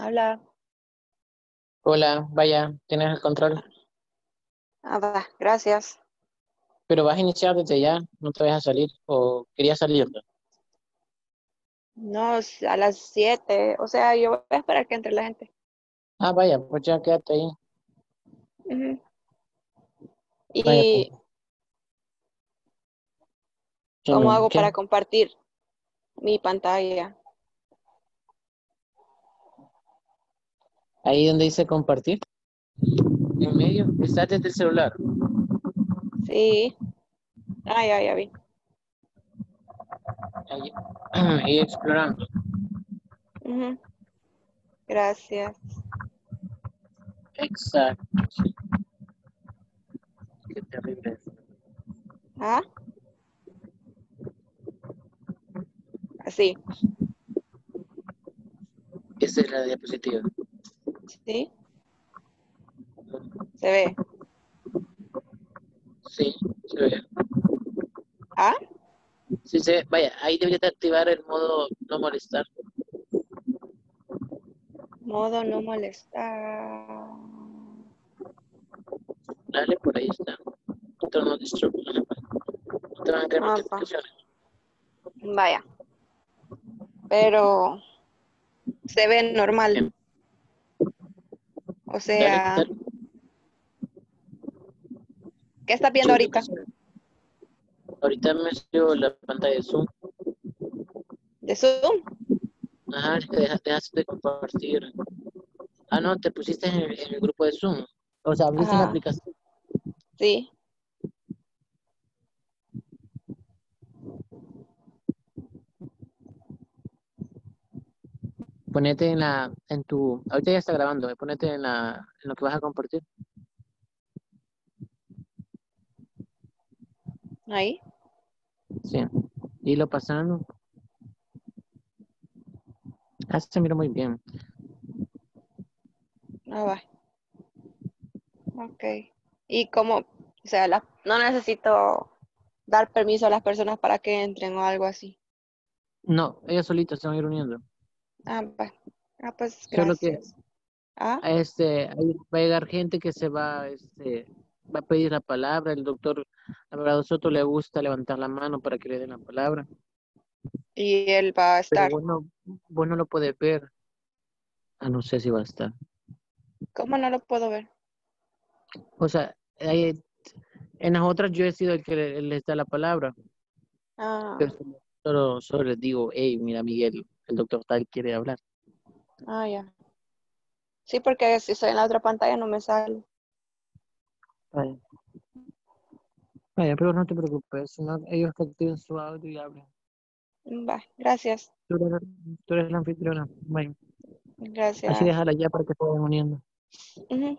Habla. Hola, vaya, tienes el control, Ah, va, gracias. pero vas a iniciar desde ya, no te vas a salir o querías salir. No, a las 7. O sea, yo voy a esperar que entre la gente. Ah, vaya, pues ya quédate ahí. Ujú. Vaya, pues, ¿Y cómo dime, hago ¿qué? para compartir mi pantalla? Ahí donde dice compartir, en medio, estás desde el celular. Sí. Ah, ya vi. Ahí, ahí explorando. Ujú. Gracias. Exacto, sí, qué terrible es. Ah, así. Esa es la diapositiva. Sí, se ve. Sí, se ve. Ah, Sí, se ve. Vaya, ahí deberías de activar el modo no molestar. modo no molestar. Dale, por ahí está. Esto no disturb. No te van a caer Ah, va. notificaciones. Vaya. Pero se ve normal. Bien, O dale, sea, dale. ¿qué estás viendo Yo creo que ahorita? sí. Ahorita me salió la pantalla de Zoom. ¿De Zoom? Ajá, es que dejaste de compartir. Ah, no, te pusiste en el grupo de Zoom. O sea, abriste la Ajá. aplicación. Sí. Ponete ahorita ya está grabando, ponete en lo que vas a compartir. Ahí. Sí. Y lo pasando. Ah, se mira muy bien. Ah, va. Ok. Y como, o sea, no necesito dar permiso a las personas para que entren o algo así. No, ellos solitos se van a ir uniendo. Ah, va. Ah, pues Solo que gracias. Ah, ahí va a llegar gente que va a pedir la palabra. El doctor Alvarado Soto le gusta levantar la mano para que le den la palabra. y él va a Pero estar. vos no lo puedes ver. Ah, no sé si va a estar. ¿Cómo no lo puedo ver? O sea, en las otras yo he sido el que les da la palabra, pero Ah, solo les digo, hey, mira, Miguel, el doctor tal quiere hablar. ya. Sí, porque si estoy en la otra pantalla no me sale. Vaya, vaya, pero no te preocupes, sino ellos que activen su audio y hablen. Va, gracias. Tú eres la anfitriona. Bueno, así Gracias. déjala ya para que se vayan uniendo. Ujú.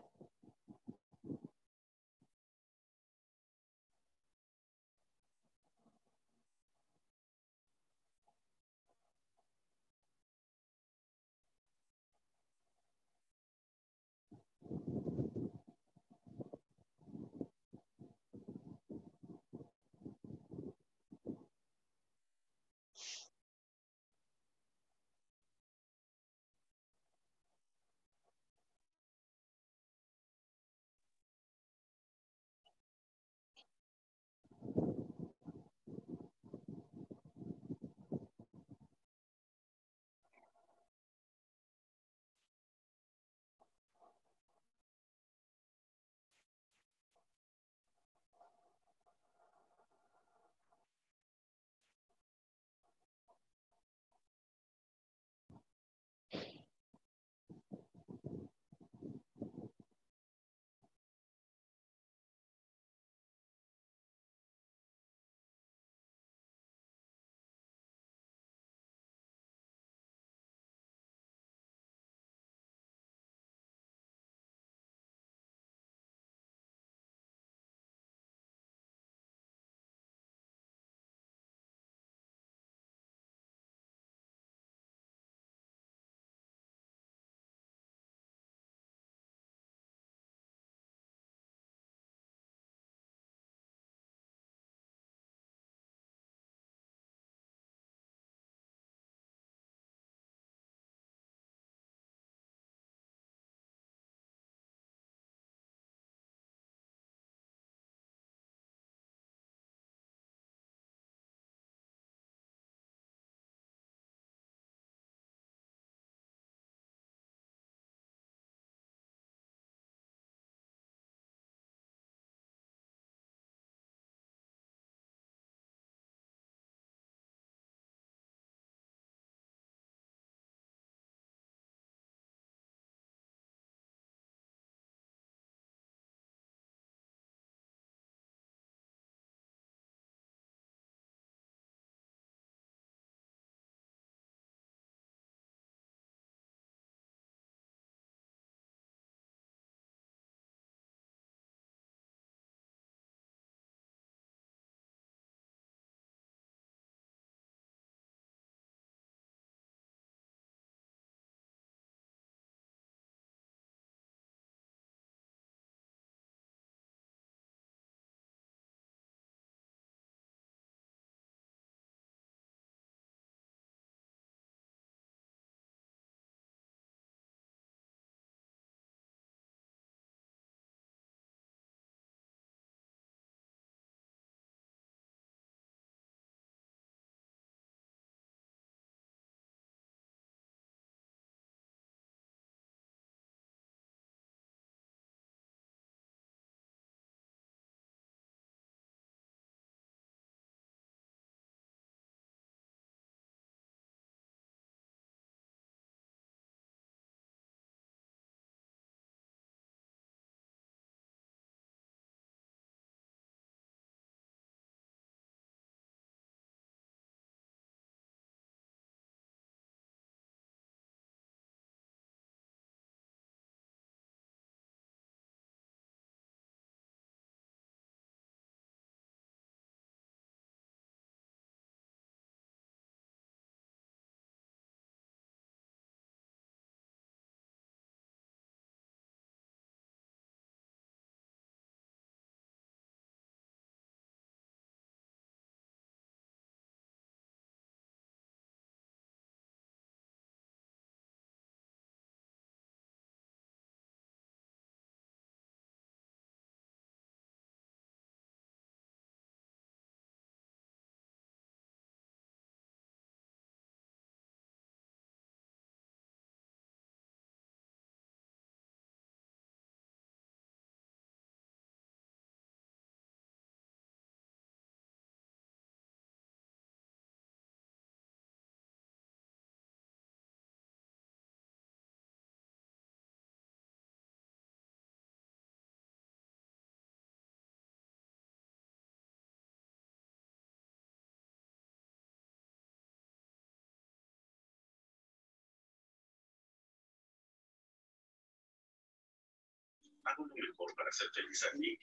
Hago lo mejor para hacer feliz a Nick,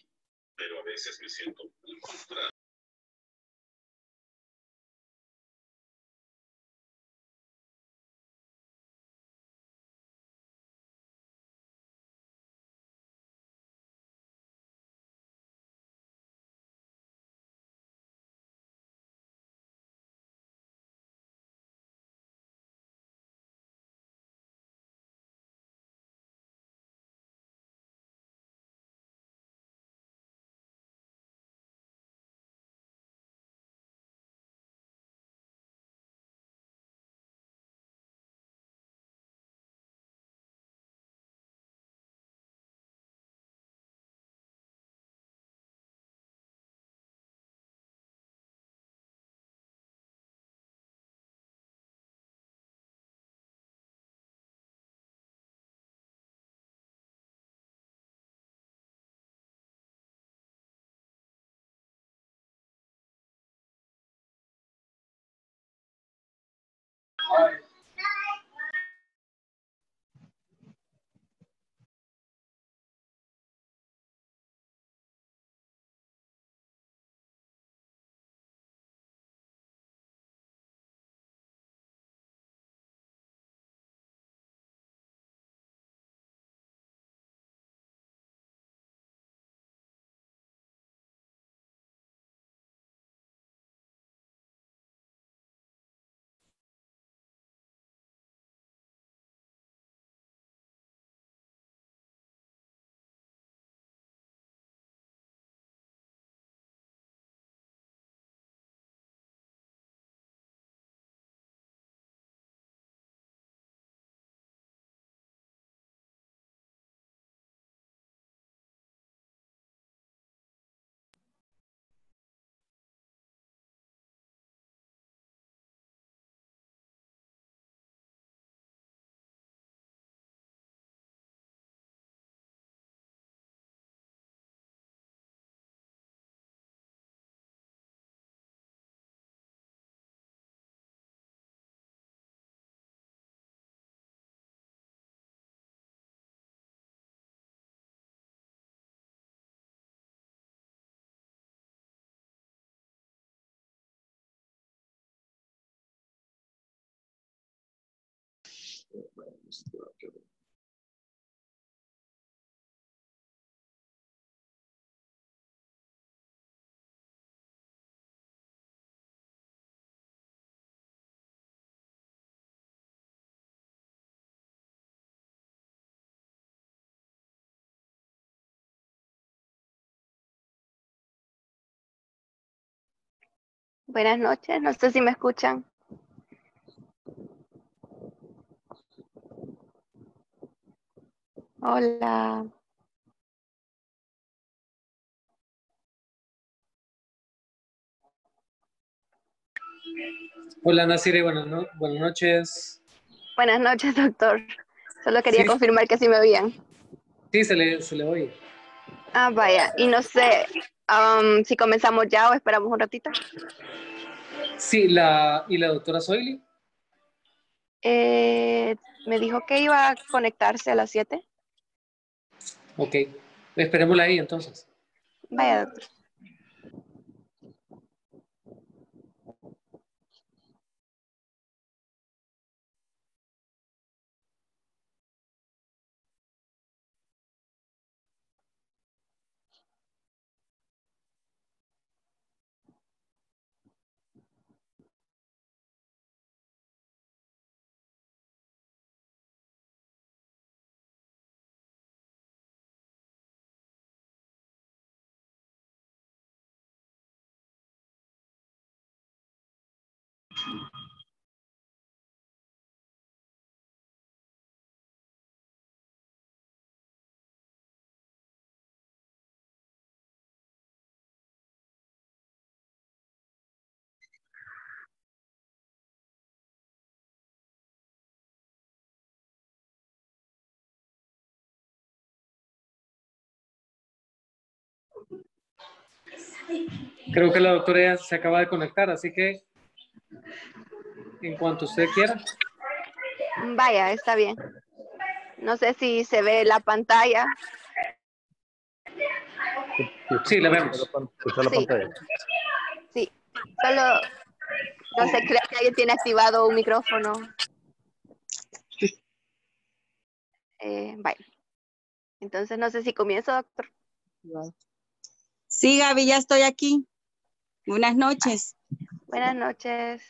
pero a veces me siento muy frustrado. Buenas noches, no sé si me escuchan. Hola. Hola, Nasiri, buenas noches. Buenas noches, doctor. Solo quería Sí, confirmar que sí me oían. sí, se le oye. Ah, vaya. Y no sé si comenzamos ya o esperamos un ratito. Sí, ¿y la doctora Soili? Me dijo que iba a conectarse a las 7. Ok, esperémosla ahí entonces. Vaya, doctor. Creo que la doctora ya se acaba de conectar, así que en cuanto usted quiera. Vaya, está bien. No sé si se ve la pantalla. Sí, la vemos. Escuchar la Sí. pantalla. Sí, solo no se crea que alguien tiene activado un micrófono. Vaya. Entonces no sé si comienzo, doctor. Sí, Gaby, ya estoy aquí. Buenas noches. Buenas noches.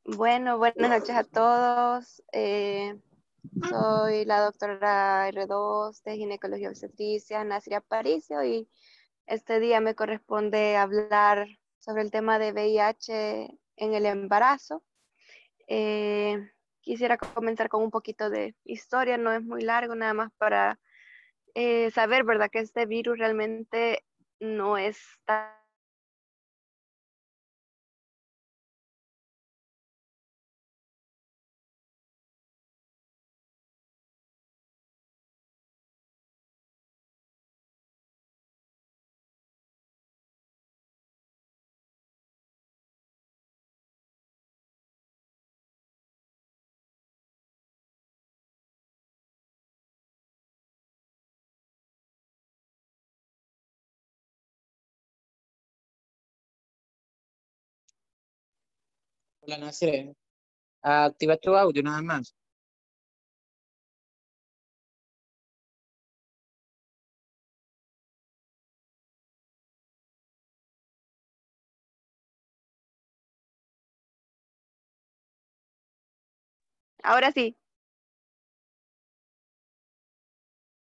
Bueno, buenas noches a todos. Soy la doctora R2 de Ginecología y Obstetricia, Nasria Aparicio, y este día me corresponde hablar sobre el tema de VIH en el embarazo. Quisiera comenzar con un poquito de historia, no es muy largo, nada más para saber, ¿verdad?, que este virus realmente no está Hola, Nasir. Activa tu audio nada más. Ahora sí.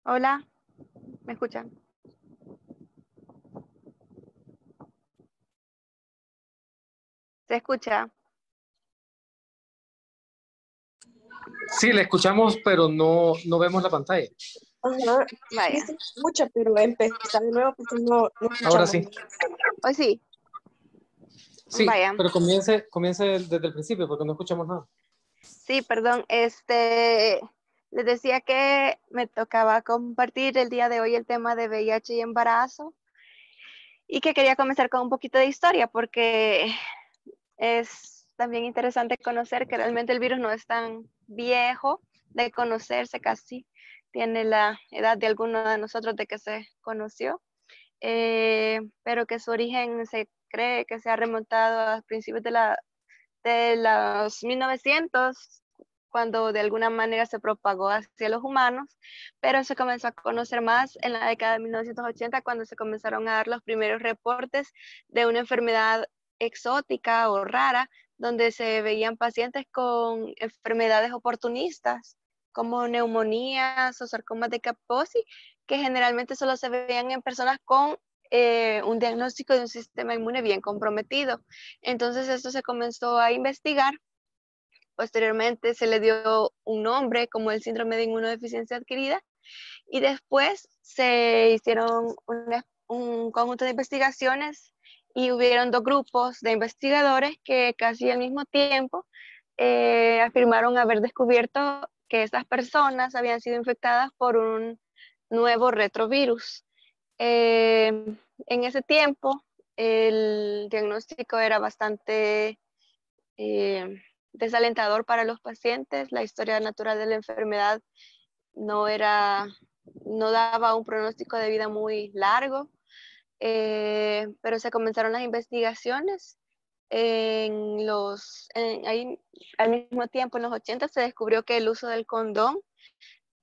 Hola, ¿me escuchan? ¿Se escucha? Sí, la escuchamos, pero no vemos la pantalla. Ajá, sí Vaya. se escucha, pero empezar de nuevo porque no Ahora escuchamos. sí. Hoy sí. Sí, Vaya. pero comience desde el principio porque no escuchamos nada. Sí, perdón. Les decía que me tocaba compartir el día de hoy el tema de VIH y embarazo, y que quería comenzar con un poquito de historia porque es también interesante conocer que realmente el virus no es tan viejo de conocerse, casi tiene la edad de alguno de nosotros de que se conoció, pero que su origen se cree que se ha remontado a principios de los 1900, cuando de alguna manera se propagó hacia los humanos, pero se comenzó a conocer más en la década de 1980, cuando se comenzaron a dar los primeros reportes de una enfermedad exótica o rara, donde se veían pacientes con enfermedades oportunistas, como neumonías o sarcomas de Kaposi, que generalmente solo se veían en personas con un diagnóstico de un sistema inmune bien comprometido. Entonces esto se comenzó a investigar. Posteriormente se le dio un nombre como el síndrome de inmunodeficiencia adquirida, y después se hicieron un conjunto de investigaciones y hubieron dos grupos de investigadores que casi al mismo tiempo afirmaron haber descubierto que estas personas habían sido infectadas por un nuevo retrovirus. En ese tiempo el diagnóstico era bastante desalentador para los pacientes. La historia natural de la enfermedad no daba un pronóstico de vida muy largo, pero se comenzaron las investigaciones. Ahí, al mismo tiempo, en los 80 se descubrió que el uso del condón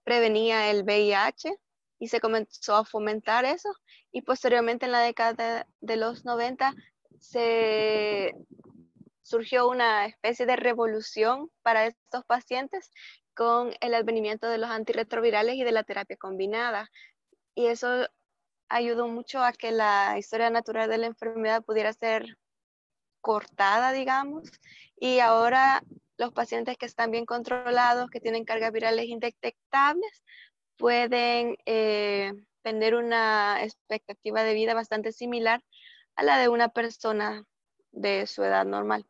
prevenía el VIH, y se comenzó a fomentar eso, y posteriormente en la década de los 90 surgió una especie de revolución para estos pacientes con el advenimiento de los antirretrovirales y de la terapia combinada. Y eso ayudó mucho a que la historia natural de la enfermedad pudiera ser cortada, digamos, y ahora los pacientes que están bien controlados, que tienen cargas virales indetectables, pueden tener una expectativa de vida bastante similar a la de una persona de su edad normal.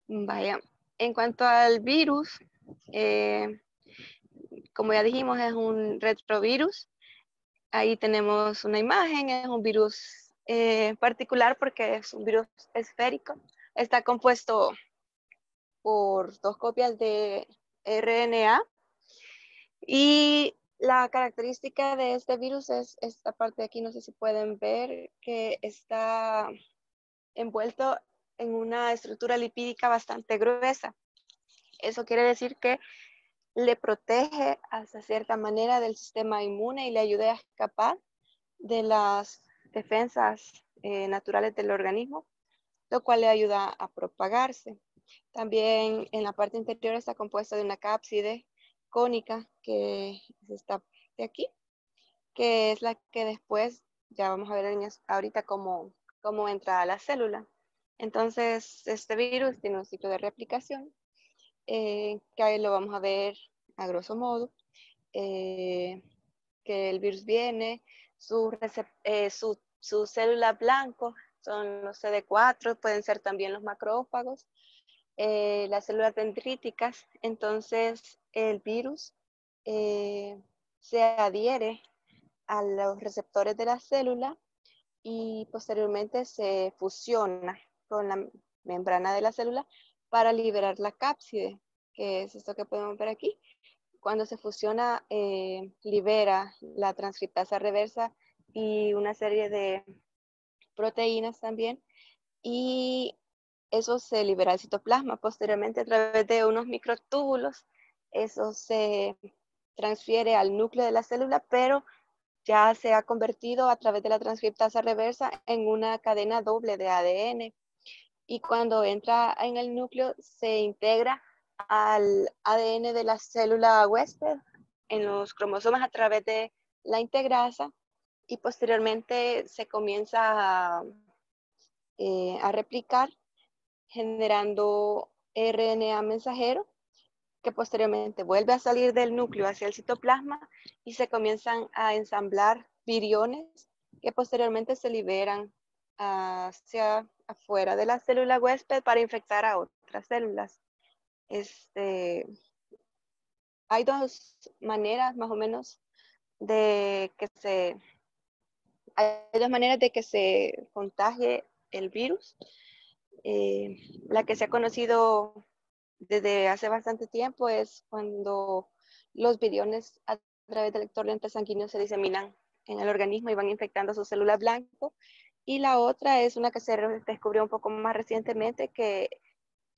Vaya, en cuanto al virus, como ya dijimos, es un retrovirus. Ahí tenemos una imagen, es un virus particular porque es un virus esférico. Está compuesto por 2 copias de RNA, y La característica de este virus es esta parte de aquí, no sé si pueden ver, que está envuelto en una estructura lipídica bastante gruesa. Eso quiere decir que le protege hasta cierta manera del sistema inmune y le ayuda a escapar de las defensas naturales del organismo, lo cual le ayuda a propagarse. También en la parte interior está compuesta de una cápside cónica que está de aquí, que es la que después, ya vamos a ver ahorita cómo entra a la célula. Entonces, este virus tiene un ciclo de replicación, que ahí lo vamos a ver a grosso modo, que el virus viene, su célula blanco son los CD4, pueden ser también los macrófagos, las células dendríticas. Entonces, el virus se adhiere a los receptores de la célula y posteriormente se fusiona con la membrana de la célula para liberar la cápside, que es esto que podemos ver aquí. Cuando se fusiona, libera la transcriptasa reversa y una serie de proteínas también, y eso se libera al citoplasma. Posteriormente, a través de unos microtúbulos, eso se transfiere al núcleo de la célula, pero ya se ha convertido a través de la transcriptasa reversa en una cadena doble de ADN. Y cuando entra en el núcleo, se integra al ADN de la célula huésped en los cromosomas a través de la integrasa, y posteriormente se comienza a replicar generando RNA mensajero, que posteriormente vuelve a salir del núcleo hacia el citoplasma y se comienzan a ensamblar viriones que posteriormente se liberan hacia afuera de la célula huésped para infectar a otras células. Hay dos maneras más o menos de que se contagie el virus. La que se ha conocido desde hace bastante tiempo es cuando los viriones a través del torrente sanguíneo se diseminan en el organismo y van infectando sus células blanco. Y la otra es una que se descubrió un poco más recientemente, que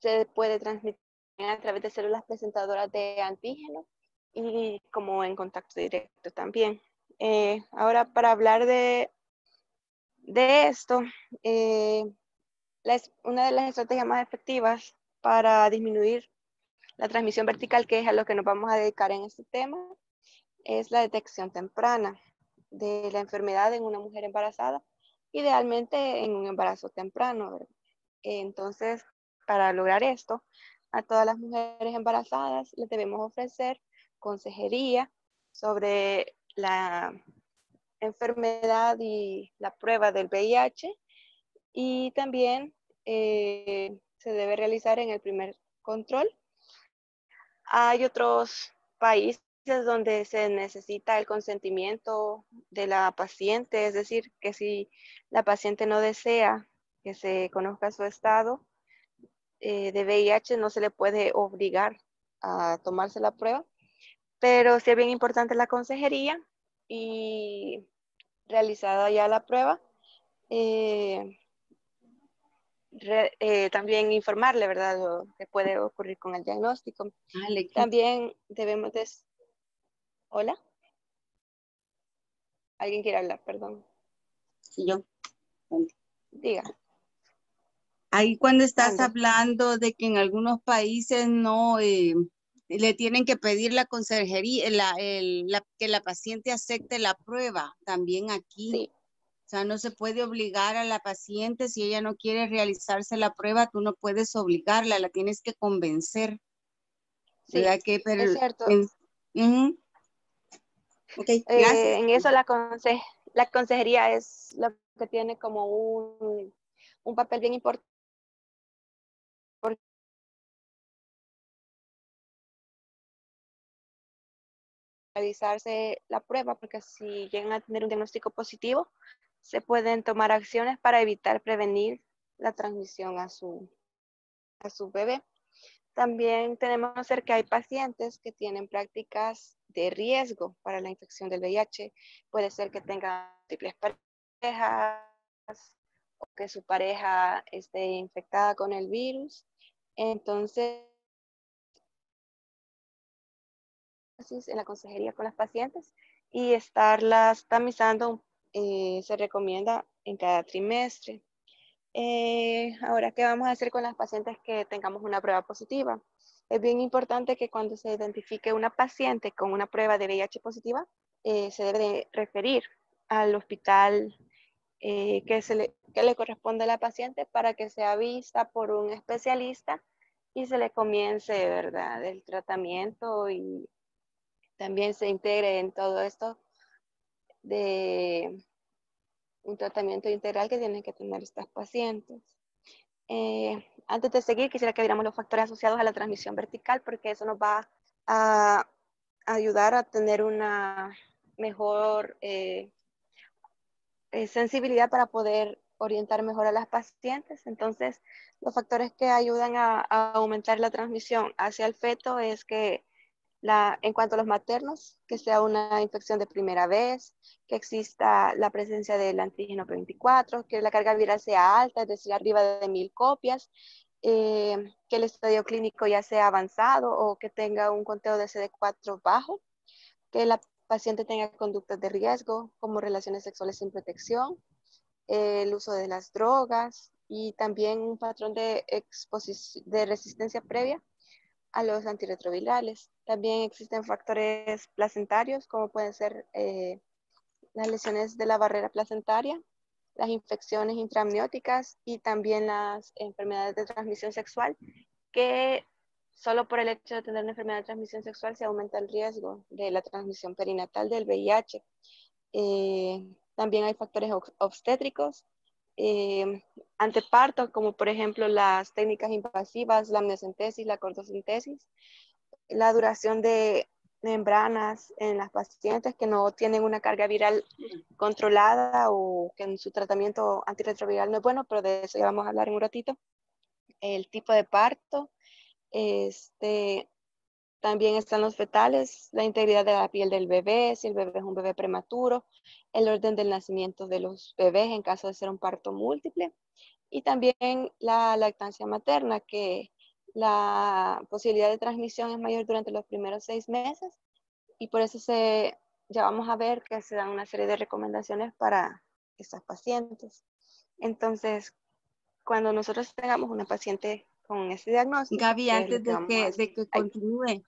se puede transmitir a través de células presentadoras de antígeno y como en contacto directo también. Ahora, para hablar de esto, una de las estrategias más efectivas para disminuir la transmisión vertical, que es a lo que nos vamos a dedicar en este tema, es la detección temprana de la enfermedad en una mujer embarazada, idealmente en un embarazo temprano, ¿verdad? Entonces, para lograr esto, a todas las mujeres embarazadas les debemos ofrecer consejería sobre la enfermedad y la prueba del VIH, y también se debe realizar en el primer control. Hay otros países donde se necesita el consentimiento de la paciente, es decir, que si la paciente no desea que se conozca su estado de VIH, no se le puede obligar a tomarse la prueba, pero sí es bien importante la consejería, y realizada ya la prueba, también informarle, ¿verdad?, lo que puede ocurrir con el diagnóstico. También debemos de... ¿Hola? ¿Alguien quiere hablar? Perdón. Sí, yo. Diga. Ahí cuando estás Ande. hablando de que en algunos países no le tienen que pedir la consejería, que la paciente acepte la prueba, también aquí. Sí. O sea, no se puede obligar a la paciente si ella no quiere realizarse la prueba, tú no puedes obligarla, la tienes que convencer. Sí, ¿Verdad? es cierto. Ok, gracias. En eso la consejería es lo que tiene como un papel bien importante, porque realizarse la prueba, porque si llegan a tener un diagnóstico positivo, se pueden tomar acciones para evitar prevenir la transmisión a su bebé. También tenemos que conocer que hay pacientes que tienen prácticas de riesgo para la infección del VIH. Puede ser que tengan múltiples parejas o que su pareja esté infectada con el virus. Entonces, en la consejería con las pacientes y estarlas tamizando se recomienda en cada trimestre. Ahora, ¿qué vamos a hacer con las pacientes que tengamos una prueba positiva? Es bien importante que cuando se identifique una paciente con una prueba de VIH positiva, se debe de referir al hospital que le corresponde a la paciente para que sea vista por un especialista y se le comience, ¿verdad?, el tratamiento y también se integre en todo esto de un tratamiento integral que tienen que tener estas pacientes. Antes de seguir, quisiera que viéramos los factores asociados a la transmisión vertical, porque eso nos va a ayudar a tener una mejor sensibilidad para poder orientar mejor a las pacientes. Entonces, los factores que ayudan a aumentar la transmisión hacia el feto es que en cuanto a los maternos, que sea una infección de primera vez, que exista la presencia del antígeno P24, que la carga viral sea alta, es decir, arriba de 1000 copias, que el estadio clínico ya sea avanzado o que tenga un conteo de CD4 bajo, que la paciente tenga conductas de riesgo como relaciones sexuales sin protección, el uso de las drogas y también un patrón de resistencia previa a los antirretrovirales. También existen factores placentarios, como pueden ser las lesiones de la barrera placentaria, las infecciones intraamnióticas y también las enfermedades de transmisión sexual, que solo por el hecho de tener una enfermedad de transmisión sexual se aumenta el riesgo de la transmisión perinatal del VIH. También hay factores obstétricos, anteparto, como por ejemplo las técnicas invasivas, la amniocentesis, la cortocentesis, la duración de membranas en las pacientes que no tienen una carga viral controlada o que en su tratamiento antirretroviral no es bueno, pero de eso ya vamos a hablar en un ratito. El tipo de parto, también están los fetales, la integridad de la piel del bebé, si el bebé es un bebé prematuro, el orden del nacimiento de los bebés en caso de ser un parto múltiple, y también la lactancia materna, que la posibilidad de transmisión es mayor durante los primeros 6 meses, y por eso ya vamos a ver que se dan una serie de recomendaciones para estas pacientes. Entonces, cuando nosotros tengamos una paciente con este diagnóstico, Gaby, antes de que continúe.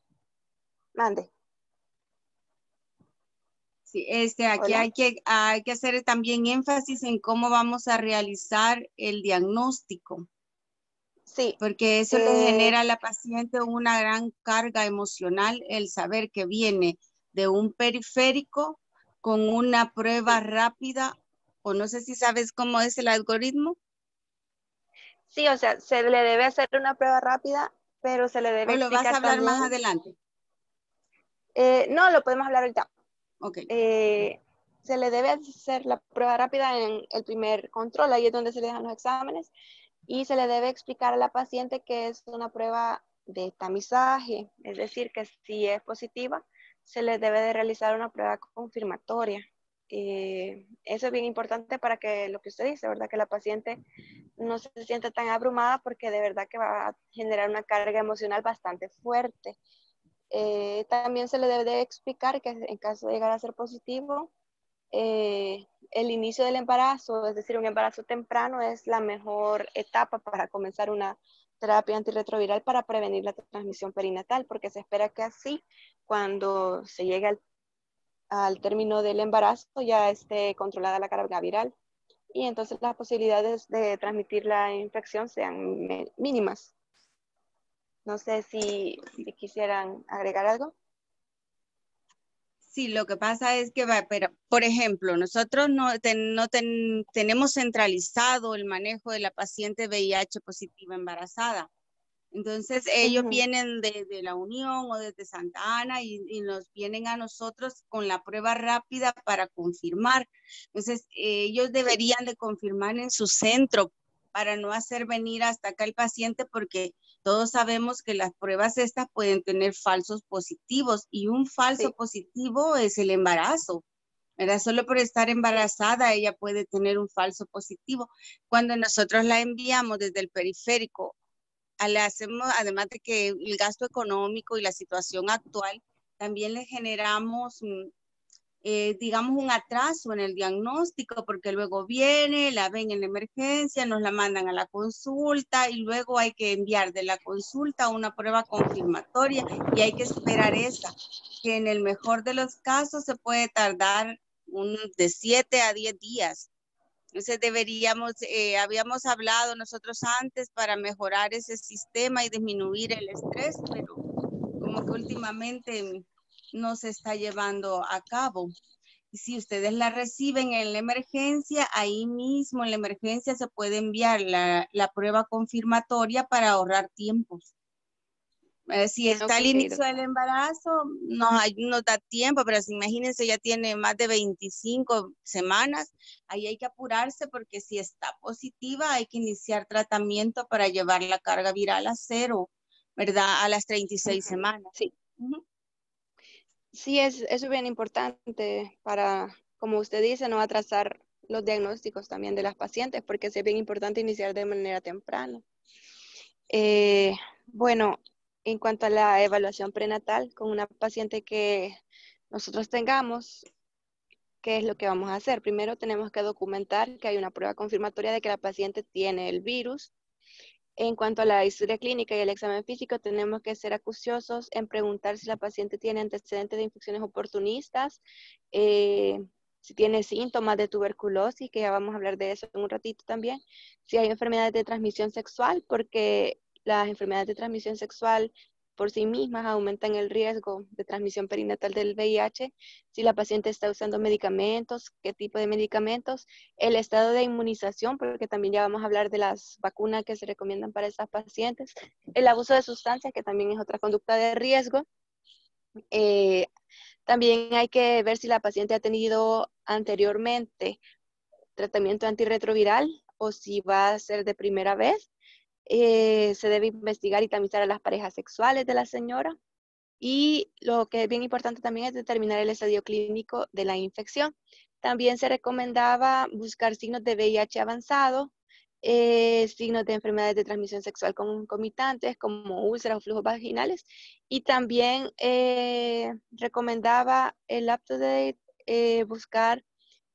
Mande. Sí, aquí hay que hacer también énfasis en cómo vamos a realizar el diagnóstico. Sí. Porque eso le genera a la paciente una gran carga emocional, el saber que viene de un periférico con una prueba rápida, o no sé si sabes cómo es el algoritmo. Sí, o sea, se le debe hacer una prueba rápida, pero se le debe explicar. ¿O lo vas a hablar también, más adelante? No, lo podemos hablar ahorita. Ok. Se le debe hacer la prueba rápida en el primer control, ahí es donde se le dejan los exámenes, y se le debe explicar a la paciente que es una prueba de tamizaje, es decir, que si es positiva, se le debe de realizar una prueba confirmatoria. Eso es bien importante para que lo que usted dice, ¿verdad? Que la paciente no se siente tan abrumada porque de verdad que va a generar una carga emocional bastante fuerte. También se le debe de explicar que en caso de llegar a ser positivo, el inicio del embarazo, es decir, un embarazo temprano es la mejor etapa para comenzar una terapia antirretroviral para prevenir la transmisión perinatal, porque se espera que así, cuando se llegue al término del embarazo, ya esté controlada la carga viral y entonces las posibilidades de transmitir la infección sean mínimas. No sé si quisieran agregar algo. Sí, lo que pasa es que, pero, por ejemplo, nosotros tenemos centralizado el manejo de la paciente VIH positiva embarazada. Entonces, ellos vienen de la Unión o desde Santa Ana y nos vienen a nosotros con la prueba rápida para confirmar. Entonces, ellos deberían de confirmar en su centro para no hacer venir hasta acá el paciente, porque todos sabemos que las pruebas estas pueden tener falsos positivos y un falso Sí. positivo es el embarazo. ¿Verdad? Solo por estar embarazada ella puede tener un falso positivo. Cuando nosotros la enviamos desde el periférico, le hacemos, además de que el gasto económico y la situación actual, también le generamos, digamos, un atraso en el diagnóstico, porque luego viene, la ven en la emergencia, nos la mandan a la consulta y luego hay que enviar de la consulta una prueba confirmatoria y hay que esperar esa, que en el mejor de los casos se puede tardar de 7 a 10 días. Entonces deberíamos, habíamos hablado nosotros antes para mejorar ese sistema y disminuir el estrés, pero como que últimamente no se está llevando a cabo. Y si ustedes la reciben en la emergencia, ahí mismo en la emergencia se puede enviar la prueba confirmatoria para ahorrar tiempos. Si está al Ok, inicio del doctora. embarazo, nos da tiempo, pero si imagínense, ya tiene más de 25 semanas, ahí hay que apurarse porque si está positiva hay que iniciar tratamiento para llevar la carga viral a 0, ¿verdad? A las 36 semanas. Sí, sí, eso es bien importante para, como usted dice, no atrasar los diagnósticos también de las pacientes, porque sí es bien importante iniciar de manera temprana. Bueno, en cuanto a la evaluación prenatal con una paciente que nosotros tengamos, ¿qué es lo que vamos a hacer? Primero tenemos que documentar que hay una prueba confirmatoria de que la paciente tiene el virus. En cuanto a la historia clínica y el examen físico, tenemos que ser acuciosos en preguntar si la paciente tiene antecedentes de infecciones oportunistas, si tiene síntomas de tuberculosis, que ya vamos a hablar de eso en un ratito también, si hay enfermedades de transmisión sexual, porque las enfermedades de transmisión sexual por sí mismas aumentan el riesgo de transmisión perinatal del VIH, si la paciente está usando medicamentos, qué tipo de medicamentos, el estado de inmunización, porque también ya vamos a hablar de las vacunas que se recomiendan para estas pacientes, el abuso de sustancias, que también es otra conducta de riesgo. También hay que ver si la paciente ha tenido anteriormente tratamiento antirretroviral o si va a ser de primera vez. Se debe investigar y tamizar a las parejas sexuales de la señora. Y lo que es bien importante también es determinar el estadio clínico de la infección. También se recomendaba buscar signos de VIH avanzado, signos de enfermedades de transmisión sexual concomitantes como úlceras o flujos vaginales. Y también recomendaba el apto de buscar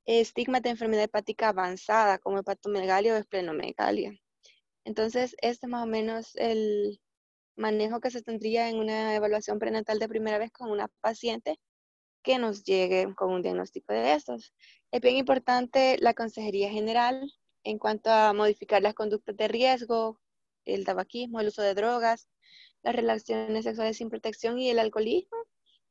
estigmas de enfermedad hepática avanzada como hepatomegalia o esplenomegalia. Entonces, este es más o menos el manejo que se tendría en una evaluación prenatal de primera vez con una paciente que nos llegue con un diagnóstico de estos. Es bien importante la consejería general en cuanto a modificar las conductas de riesgo, el tabaquismo, el uso de drogas, las relaciones sexuales sin protección y el alcoholismo,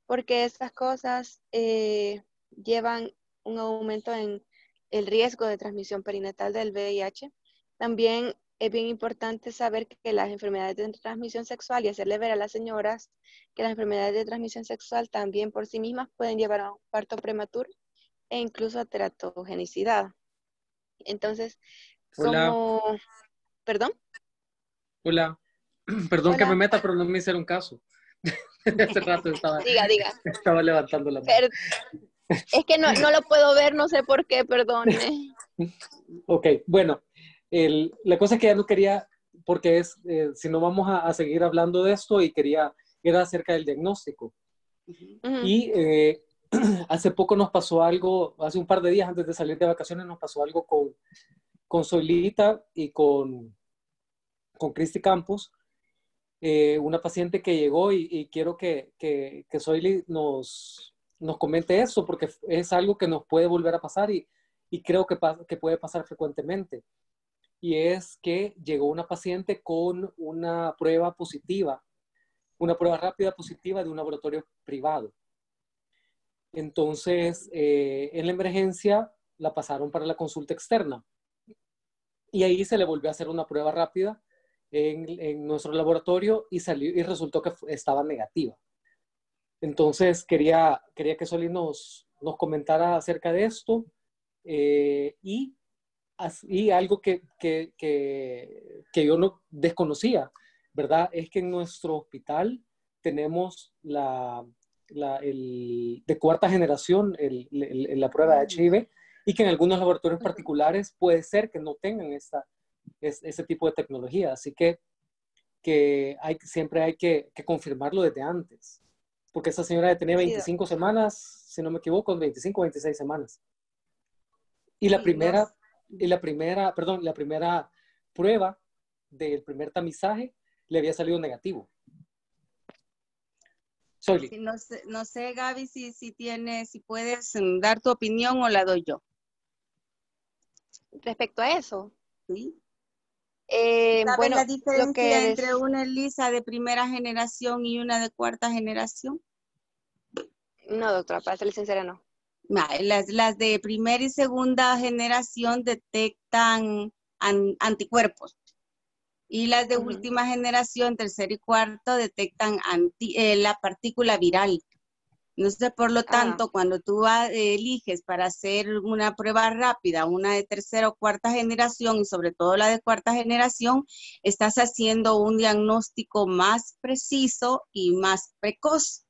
porque estas cosas llevan un aumento en el riesgo de transmisión perinatal del VIH. También es bien importante saber que las enfermedades de transmisión sexual y hacerle ver a las señoras que las enfermedades de transmisión sexual también por sí mismas pueden llevar a un parto prematuro e incluso a teratogenicidad. Entonces, Hola, ¿Perdón? hola. Perdón que me Hola. meta, pero no me hicieron caso. Hace rato Diga. estaba levantando la mano. Es que no lo puedo ver, no sé por qué, perdone. Ok, bueno, la cosa es que ya no quería, porque si no vamos a seguir hablando de esto y era acerca del diagnóstico. Ujú. Y hace poco nos pasó algo, hace un par de días antes de salir de vacaciones nos pasó algo con Solita y con Cristi Campos, una paciente que llegó y quiero que Soyli nos comente eso porque es algo que nos puede volver a pasar y creo que puede pasar frecuentemente. Y es que llegó una paciente con una prueba positiva, una prueba rápida positiva de un laboratorio privado. Entonces, en la emergencia la pasaron para la consulta externa y ahí se le volvió a hacer una prueba rápida en nuestro laboratorio y resultó que estaba negativa. Entonces, quería que Soli nos comentara acerca de esto y y algo que yo no desconocía, ¿verdad? Es que en nuestro hospital tenemos de cuarta generación la prueba de HIV, y que en algunos laboratorios particulares puede ser que no tengan ese tipo de tecnología. Así que siempre hay que confirmarlo desde antes. Porque esa señora tenía 25 semanas, si no me equivoco, 25 o 26 semanas. Y la primera prueba del primer tamizaje le había salido negativo. Soyli. Sí, no sé, Gaby, si puedes dar tu opinión o la doy yo. Respecto a eso. Sí. ¿Sabes Bueno, la diferencia entre una ELISA de primera generación y una de cuarta generación? No, doctora, para ser sincera, no. Las de primera y segunda generación detectan anticuerpos. Y las de última generación, tercera y cuarto, detectan la partícula viral. Entonces, por lo tanto, cuando tú eliges para hacer una prueba rápida, una de tercera o cuarta generación, y sobre todo la de cuarta generación, estás haciendo un diagnóstico más preciso y más precoz.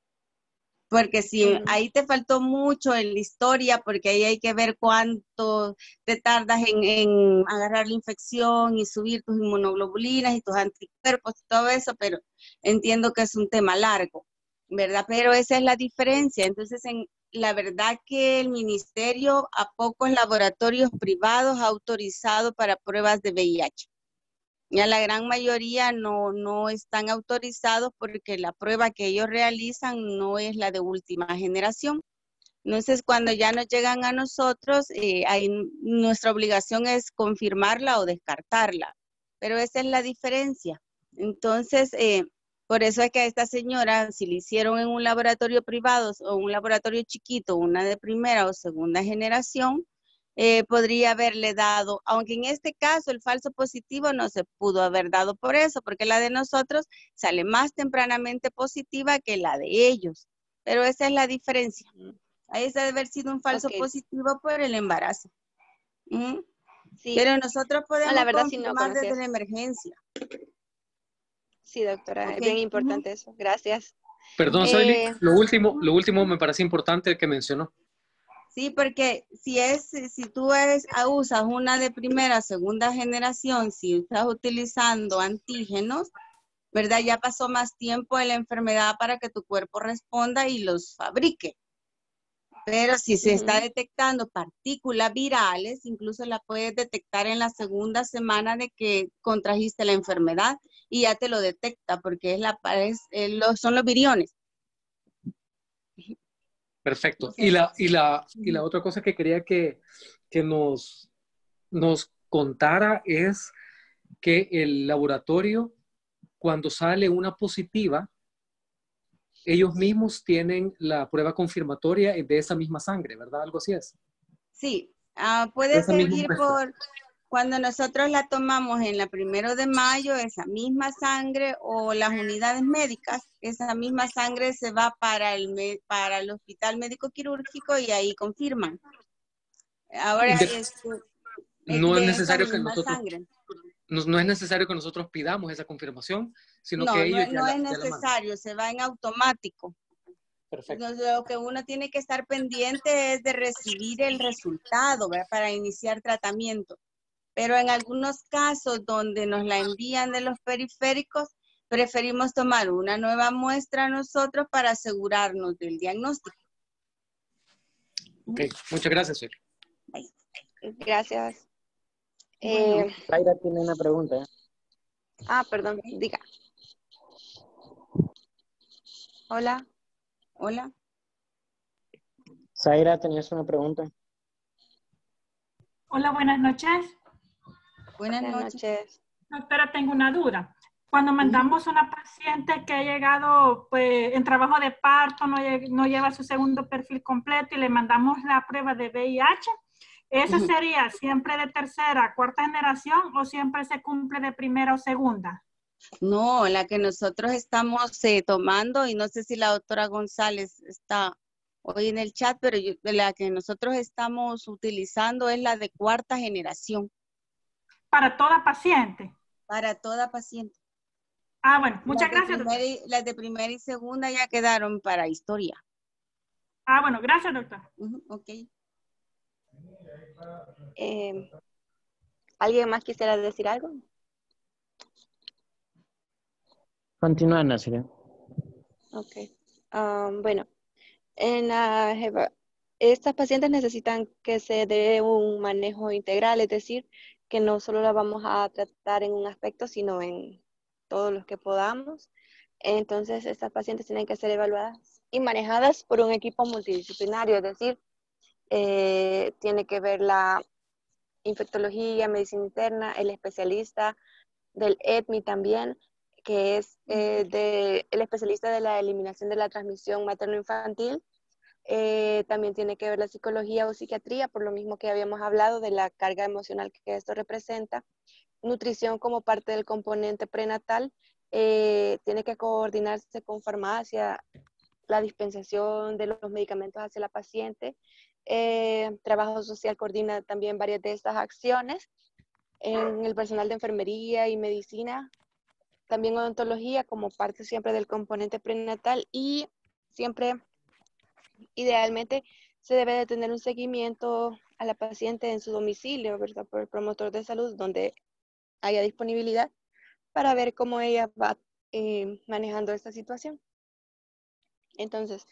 Porque si ahí te faltó mucho en la historia, porque ahí hay que ver cuánto te tardas en agarrar la infección y subir tus inmunoglobulinas y tus anticuerpos y todo eso, pero entiendo que es un tema largo, ¿verdad? Pero esa es la diferencia. Entonces, la verdad que el ministerio a pocos laboratorios privados ha autorizado para pruebas de VIH. Y a la gran mayoría no están autorizados porque la prueba que ellos realizan no es la de última generación. Entonces, cuando ya nos llegan a nosotros, nuestra obligación es confirmarla o descartarla. Pero esa es la diferencia. Entonces, por eso es que a esta señora, si le hicieron en un laboratorio privado o un laboratorio chiquito, una de primera o segunda generación, podría haberle dado, aunque en este caso el falso positivo no se pudo haber dado por eso, porque la de nosotros sale más tempranamente positiva que la de ellos. Pero esa es la diferencia. Ahí se debe haber sido un falso positivo por el embarazo. Sí. Pero nosotros podemos la verdad, confirmar desde la emergencia. Sí, doctora, es bien importante eso. Gracias. Perdón, Soyli, lo último me parece importante que mencionó. Sí, porque si tú usas una de primera, segunda generación, si estás utilizando antígenos, ¿verdad? Ya pasó más tiempo en la enfermedad para que tu cuerpo responda y los fabrique. Pero si se está detectando partículas virales, incluso la puedes detectar en la segunda semana de que contrajiste la enfermedad y ya te lo detecta porque son los viriones. Perfecto. Y la otra cosa que quería que nos contara es que el laboratorio, cuando sale una positiva, ellos mismos tienen la prueba confirmatoria de esa misma sangre, ¿verdad? Algo así es. Sí, puede seguir cuando nosotros la tomamos en la 1 de mayo, esa misma sangre o las unidades médicas, esa misma sangre se va para el hospital médico quirúrgico y ahí confirman. Ahora no es necesario que nosotros no es necesario que nosotros pidamos esa confirmación, sino que ellos no es necesario, se va en automático. Perfecto. Lo que uno tiene que estar pendiente es de recibir el resultado, ¿verdad? Para iniciar tratamiento. Pero en algunos casos donde nos la envían de los periféricos, preferimos tomar una nueva muestra nosotros para asegurarnos del diagnóstico. Ok, muchas gracias, Soyli. Gracias. Zaira tiene una pregunta. Perdón, diga. Hola. Hola. Zaira, tenías una pregunta. Hola, buenas noches. Buenas noches. Doctora, tengo una duda. Cuando mandamos a una paciente que ha llegado pues, en trabajo de parto, no lleva su segundo perfil completo y le mandamos la prueba de VIH, ¿eso sería siempre de tercera, cuarta generación o siempre se cumple de primera o segunda? No, la que nosotros estamos tomando, y no sé si la doctora González está hoy en el chat, pero la que nosotros estamos utilizando es la de cuarta generación. Para toda paciente. Para toda paciente. Ah, bueno, muchas gracias, doctor. Las de primera y segunda ya quedaron para historia. Ah, bueno, gracias, doctor. Ok. ¿Alguien más quisiera decir algo? Continúa, Nasira. Ok. Bueno, estas pacientes necesitan que se dé un manejo integral, es decir, que no solo la vamos a tratar en un aspecto, sino en todos los que podamos. Entonces, estas pacientes tienen que ser evaluadas y manejadas por un equipo multidisciplinario, es decir, tiene que ver la infectología, medicina interna, el especialista del EDMI también, que es el especialista de la eliminación de la transmisión materno-infantil. También tiene que ver la psicología o psiquiatría, por lo mismo que habíamos hablado de la carga emocional que esto representa. Nutrición como parte del componente prenatal, tiene que coordinarse con farmacia, la dispensación de los medicamentos hacia la paciente. Trabajo social coordina también varias de estas acciones. En el personal de enfermería y medicina, también odontología como parte siempre del componente prenatal, y siempre, idealmente, se debe de tener un seguimiento a la paciente en su domicilio, ¿verdad? Por el promotor de salud, donde haya disponibilidad para ver cómo ella va manejando esta situación. Entonces,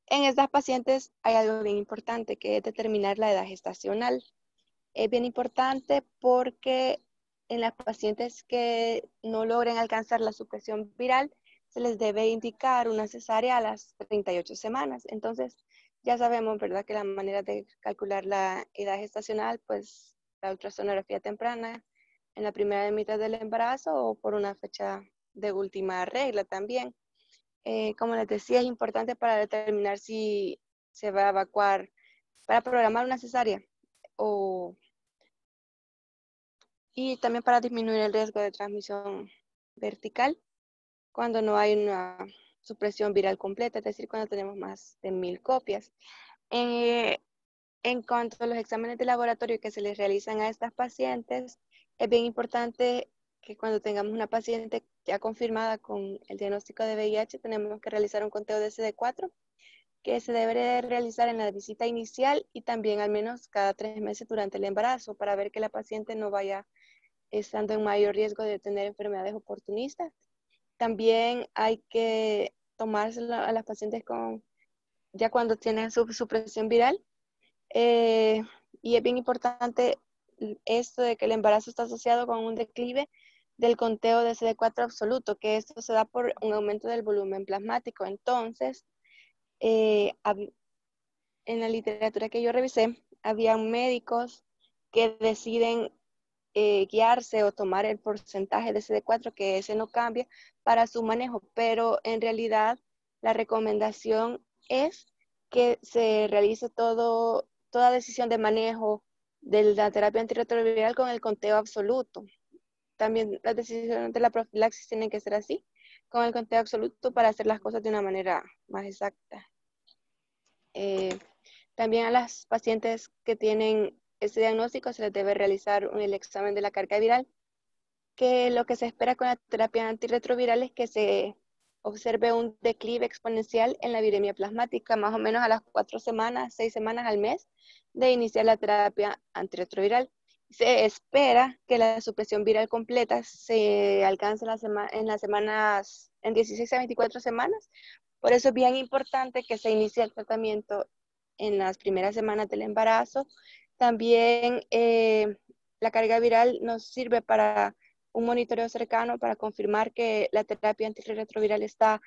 en estas pacientes hay algo bien importante, que es determinar la edad gestacional. Es bien importante porque en las pacientes que no logren alcanzar la supresión viral, se les debe indicar una cesárea a las 38 semanas. Entonces, ya sabemos, ¿verdad?, que la manera de calcular la edad gestacional, pues la ultrasonografía temprana en la primera mitad del embarazo o por una fecha de última regla también. Como les decía, es importante para determinar si se va a evacuar, para programar una cesárea y también para disminuir el riesgo de transmisión vertical cuando no hay una supresión viral completa, es decir, cuando tenemos más de 1000 copias. En cuanto a los exámenes de laboratorio que se les realizan a estas pacientes, es bien importante que cuando tengamos una paciente ya confirmada con el diagnóstico de VIH, tenemos que realizar un conteo de CD4, que se debe realizar en la visita inicial y también al menos cada 3 meses durante el embarazo, para ver que la paciente no vaya estando en mayor riesgo de tener enfermedades oportunistas. También hay que tomárselo a las pacientes ya cuando tienen su supresión viral. Y es bien importante esto de que el embarazo está asociado con un declive del conteo de CD4 absoluto, que esto se da por un aumento del volumen plasmático. Entonces, en la literatura que yo revisé, había médicos que deciden guiarse o tomar el porcentaje de CD4, que ese no cambia para su manejo, pero en realidad la recomendación es que se realice toda decisión de manejo de la terapia antirretroviral con el conteo absoluto. También las decisiones de la profilaxis tienen que ser así, con el conteo absoluto, para hacer las cosas de una manera más exacta. También a las pacientes que tienen este diagnóstico se les debe realizar el examen de la carga viral, que lo que se espera con la terapia antirretroviral es que se observe un declive exponencial en la viremia plasmática, más o menos a las 4 semanas, 6 semanas al mes de iniciar la terapia antirretroviral. Se espera que la supresión viral completa se alcance en 16 a 24 semanas. Por eso es bien importante que se inicie el tratamiento en las primeras semanas del embarazo. También la carga viral nos sirve para un monitoreo cercano para confirmar que la terapia antirretroviral está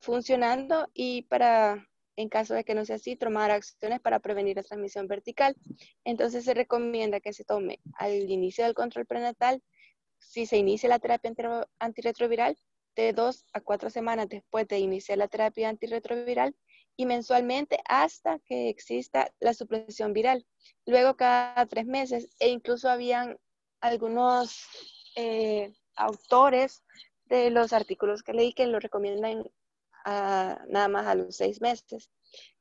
funcionando y para, en caso de que no sea así, tomar acciones para prevenir la transmisión vertical. Entonces se recomienda que se tome al inicio del control prenatal, si se inicia la terapia antirretroviral, de 2 a 4 semanas después de iniciar la terapia antirretroviral, y mensualmente hasta que exista la supresión viral. Luego cada 3 meses, e incluso habían algunos autores de los artículos que leí que lo recomiendan nada más a los 6 meses.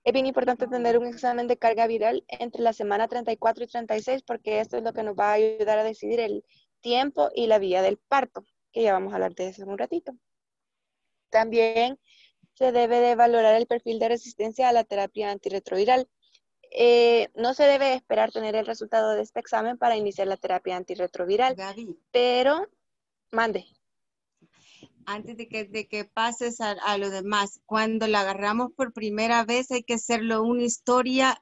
Es bien importante tener un examen de carga viral entre la semana 34 y 36 porque esto es lo que nos va a ayudar a decidir el tiempo y la vía del parto, que ya vamos a hablar de eso en un ratito. También se debe de valorar el perfil de resistencia a la terapia antirretroviral. No se debe esperar tener el resultado de este examen para iniciar la terapia antirretroviral, Gaby, pero mande. antes de que pases a lo demás, cuando la agarramos por primera vez hay que hacerlo una historia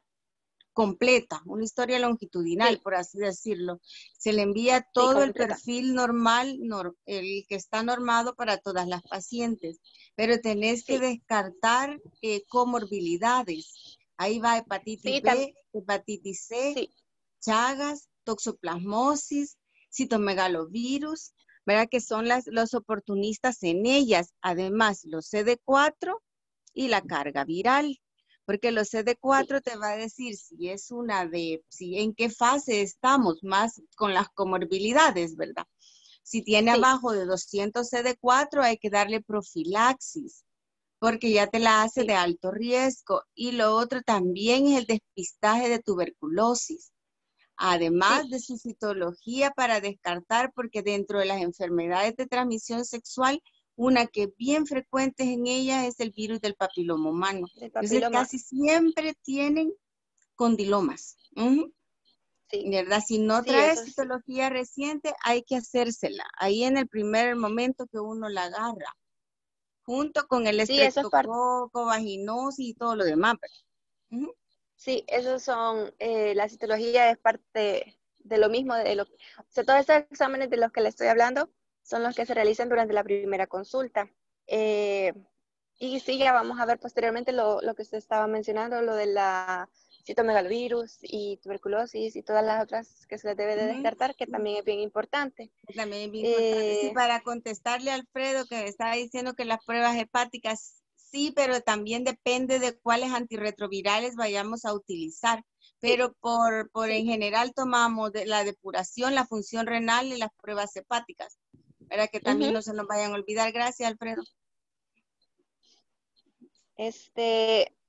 completa, una historia longitudinal, Sí. por así decirlo. Se le envía todo el completa. perfil normal, el que está normado para todas las pacientes, pero tenés que descartar comorbilidades. Ahí va hepatitis B, hepatitis C, Chagas, toxoplasmosis, citomegalovirus, ¿verdad? Que son los oportunistas en ellas. Además, los CD4 y la carga viral. Porque los CD4 te va a decir si es si en qué fase estamos, más con las comorbilidades, ¿verdad? Si tiene abajo de 200 CD4 hay que darle profilaxis, porque ya te la hace de alto riesgo. Y lo otro también es el despistaje de tuberculosis. Además de su citología para descartar, porque dentro de las enfermedades de transmisión sexual, una que es bien frecuente en ellas es el virus del papiloma humano. Entonces casi siempre tienen condilomas. ¿Verdad? Si no trae citología reciente, hay que hacérsela. Ahí en el primer momento que uno la agarra. Junto con el estreptococo, vaginosis y todo lo demás. Sí, esos son, la citología es parte de lo mismo, o sea, todos estos exámenes de los que le estoy hablando son los que se realizan durante la primera consulta. Y sí, ya vamos a ver posteriormente lo que usted estaba mencionando, lo de la citomegalovirus y tuberculosis y todas las otras que se les debe de descartar, que también es bien importante. También es bien importante. Sí, para contestarle a Alfredo que estaba diciendo que las pruebas hepáticas sí, pero también depende de cuáles antirretrovirales vayamos a utilizar. Pero en general tomamos la depuración, la función renal y las pruebas hepáticas. Para que también no se nos vayan a olvidar. Gracias, Alfredo.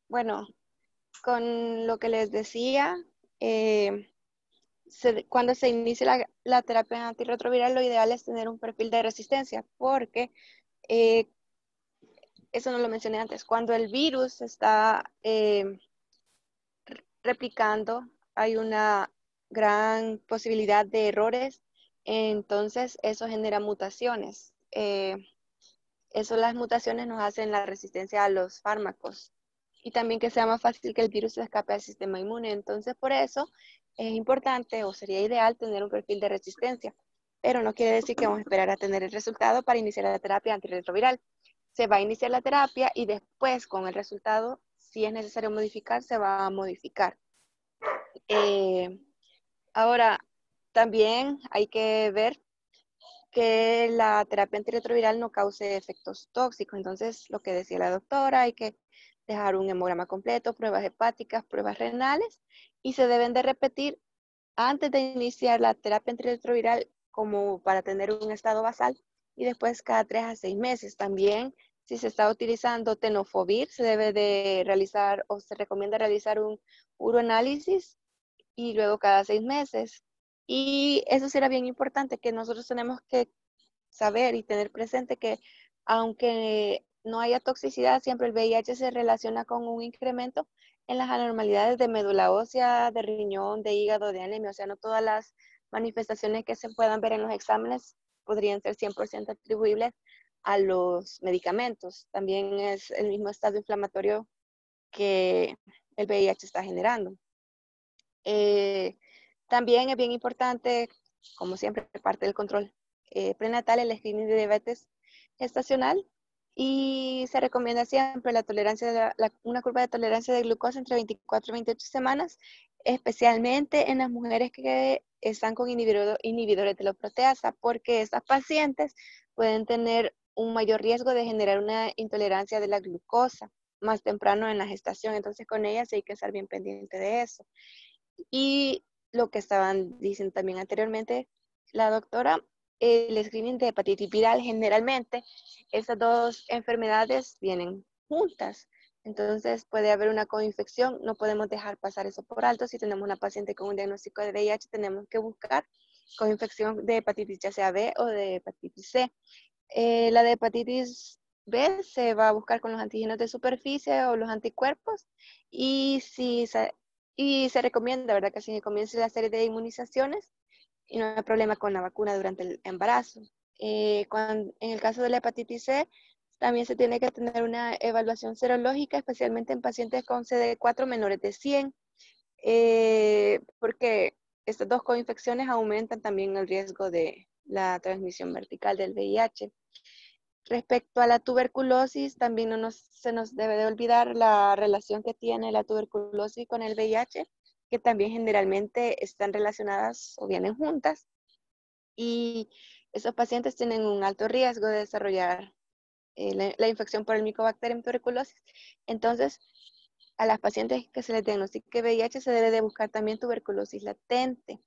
Bueno, con lo que les decía, cuando se inicia la terapia antirretroviral, lo ideal es tener un perfil de resistencia, porque eso no lo mencioné antes, cuando el virus está replicando, hay una gran posibilidad de errores, entonces eso genera mutaciones. Las mutaciones nos hacen la resistencia a los fármacos y también que sea más fácil que el virus se escape al sistema inmune. Entonces, por eso es importante o sería ideal tener un perfil de resistencia, pero no quiere decir que vamos a esperar a tener el resultado para iniciar la terapia antirretroviral. Se va a iniciar la terapia y después con el resultado, si es necesario modificar, se va a modificar. Ahora, también hay que ver que la terapia antirretroviral no cause efectos tóxicos. Entonces, lo que decía la doctora, hay que dejar un hemograma completo, pruebas hepáticas, pruebas renales, y se deben de repetir antes de iniciar la terapia antirretroviral como para tener un estado basal y después cada 3 a 6 meses. También, si se está utilizando tenofovir, se debe de realizar o se recomienda realizar un uroanálisis y luego cada 6 meses. Y eso será bien importante, que nosotros tenemos que saber y tener presente que aunque no haya toxicidad, siempre el VIH se relaciona con un incremento en las anormalidades de médula ósea, de riñón, de hígado, de anemia. O sea, no todas las manifestaciones que se puedan ver en los exámenes podrían ser 100% atribuibles a los medicamentos. También es el mismo estado inflamatorio que el VIH está generando. También es bien importante, como siempre, parte del control prenatal, el screening de diabetes gestacional, y se recomienda siempre la tolerancia una curva de tolerancia de glucosa entre 24 y 28 semanas, especialmente en las mujeres que están con inhibidores de la proteasa, porque estas pacientes pueden tener un mayor riesgo de generar una intolerancia de la glucosa más temprano en la gestación. Entonces, con ellas hay que estar bien pendiente de eso. Y lo que estaban diciendo también anteriormente la doctora, el screening de hepatitis viral, generalmente estas dos enfermedades vienen juntas. Entonces puede haber una coinfección, no podemos dejar pasar eso por alto. Si tenemos una paciente con un diagnóstico de VIH, tenemos que buscar coinfección de hepatitis ya sea B o de hepatitis C. La de hepatitis B se va a buscar con los antígenos de superficie o los anticuerpos y se recomienda, ¿verdad? Que se comience la serie de inmunizaciones y no hay problema con la vacuna durante el embarazo. En el caso de la hepatitis C, también se tiene que tener una evaluación serológica, especialmente en pacientes con CD4 menores de 100, porque estas dos coinfecciones aumentan también el riesgo de la transmisión vertical del VIH. Respecto a la tuberculosis, también se nos debe de olvidar la relación que tiene la tuberculosis con el VIH, que también generalmente están relacionadas o vienen juntas. Y esos pacientes tienen un alto riesgo de desarrollar la infección por el Mycobacterium tuberculosis. Entonces, a las pacientes que se les diagnostique VIH se debe de buscar también tuberculosis latente